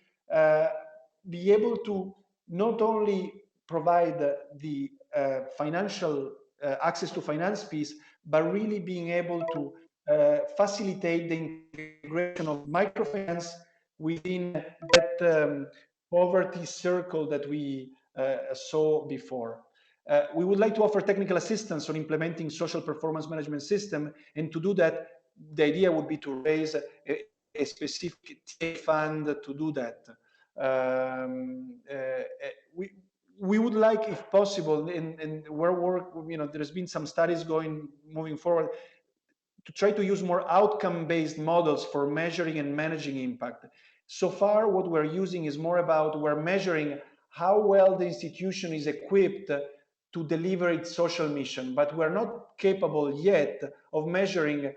be able to not only provide the financial access to finance piece, but really being able to facilitate the integration of microfinance within that poverty circle that we saw before. We would like to offer technical assistance on implementing social performance management system, and to do that, the idea would be to raise a specific fund to do that. We would like, if possible, in where work, you know, there's been some studies moving forward, to try to use more outcome-based models for measuring and managing impact. So far, what we're using is more about we're measuring how well the institution is equipped to deliver its social mission, but we're not capable yet of measuring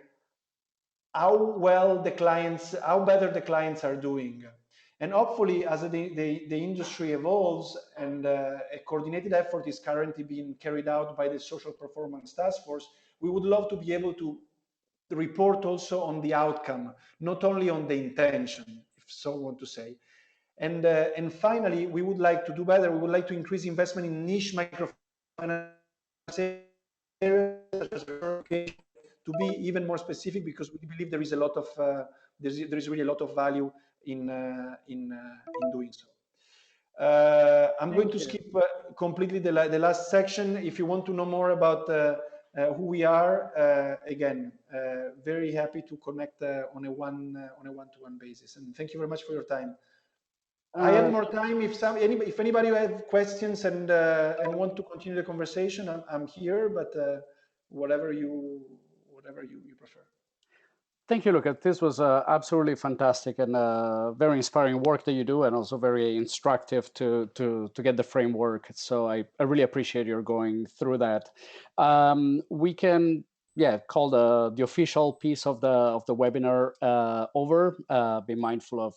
how well the clients, how better the clients are doing. And hopefully, as the industry evolves and a coordinated effort is currently being carried out by the Social Performance Task Force, we would love to be able to report also on the outcome, not only on the intention, if so want to say. And finally, we would like to do better. We would like to increase investment in niche microfinance areas, such as to be even more specific, because we believe there is a lot of there is really a lot of value in doing so. I'm going to skip completely the last section. If you want to know more about who we are, again, very happy to connect on a one-to-one basis. And thank you very much for your time. I have more time. If anybody have questions and want to continue the conversation, I'm here. But whatever you prefer. Thank you, Luca. This was absolutely fantastic and very inspiring work that you do, and also very instructive to get the framework. So I really appreciate your going through that. We can call the official piece of the webinar over. Be mindful of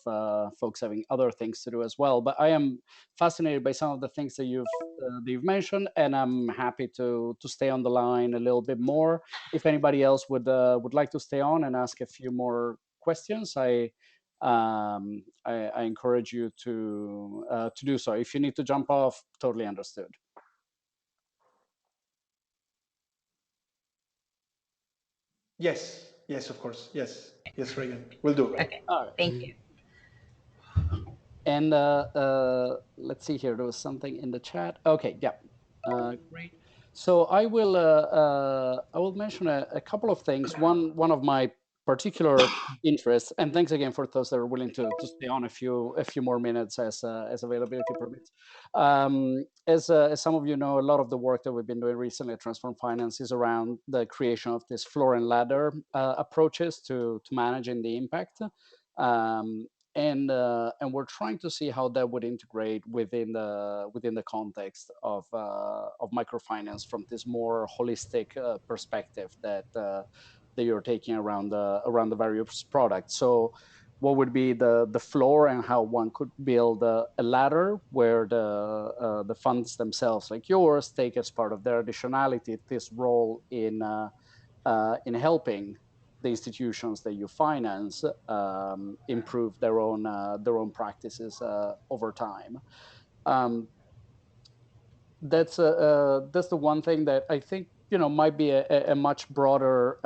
folks having other things to do as well. But I am fascinated by some of the things that you've mentioned, and I'm happy to stay on the line a little bit more. If anybody else would like to stay on and ask a few more questions, I encourage you to do so. If you need to jump off, totally understood. Yes, of course. Yes, Reagan. We'll do. Okay. All right. Thank you. And let's see here. There was something in the chat. Okay. Yeah. Great. So I will mention a couple of things. One of my particular interests, and thanks again for those that are willing to stay on a few more minutes as availability permits. As some of you know, a lot of the work that we've been doing recently at Transform Finance is around the creation of this floor and ladder approaches to managing the impact. And we're trying to see how that would integrate within the context of microfinance from this more holistic perspective that you're taking around the various products. So, what would be the floor, and how one could build a ladder where the funds themselves, like yours, take as part of their additionality this role in helping the institutions that you finance improve their own practices over time. That's the one thing that I think might be a much broader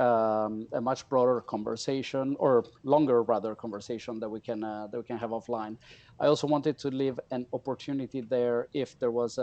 conversation, or longer rather conversation, that we can have offline. I also wanted to leave an opportunity there if there was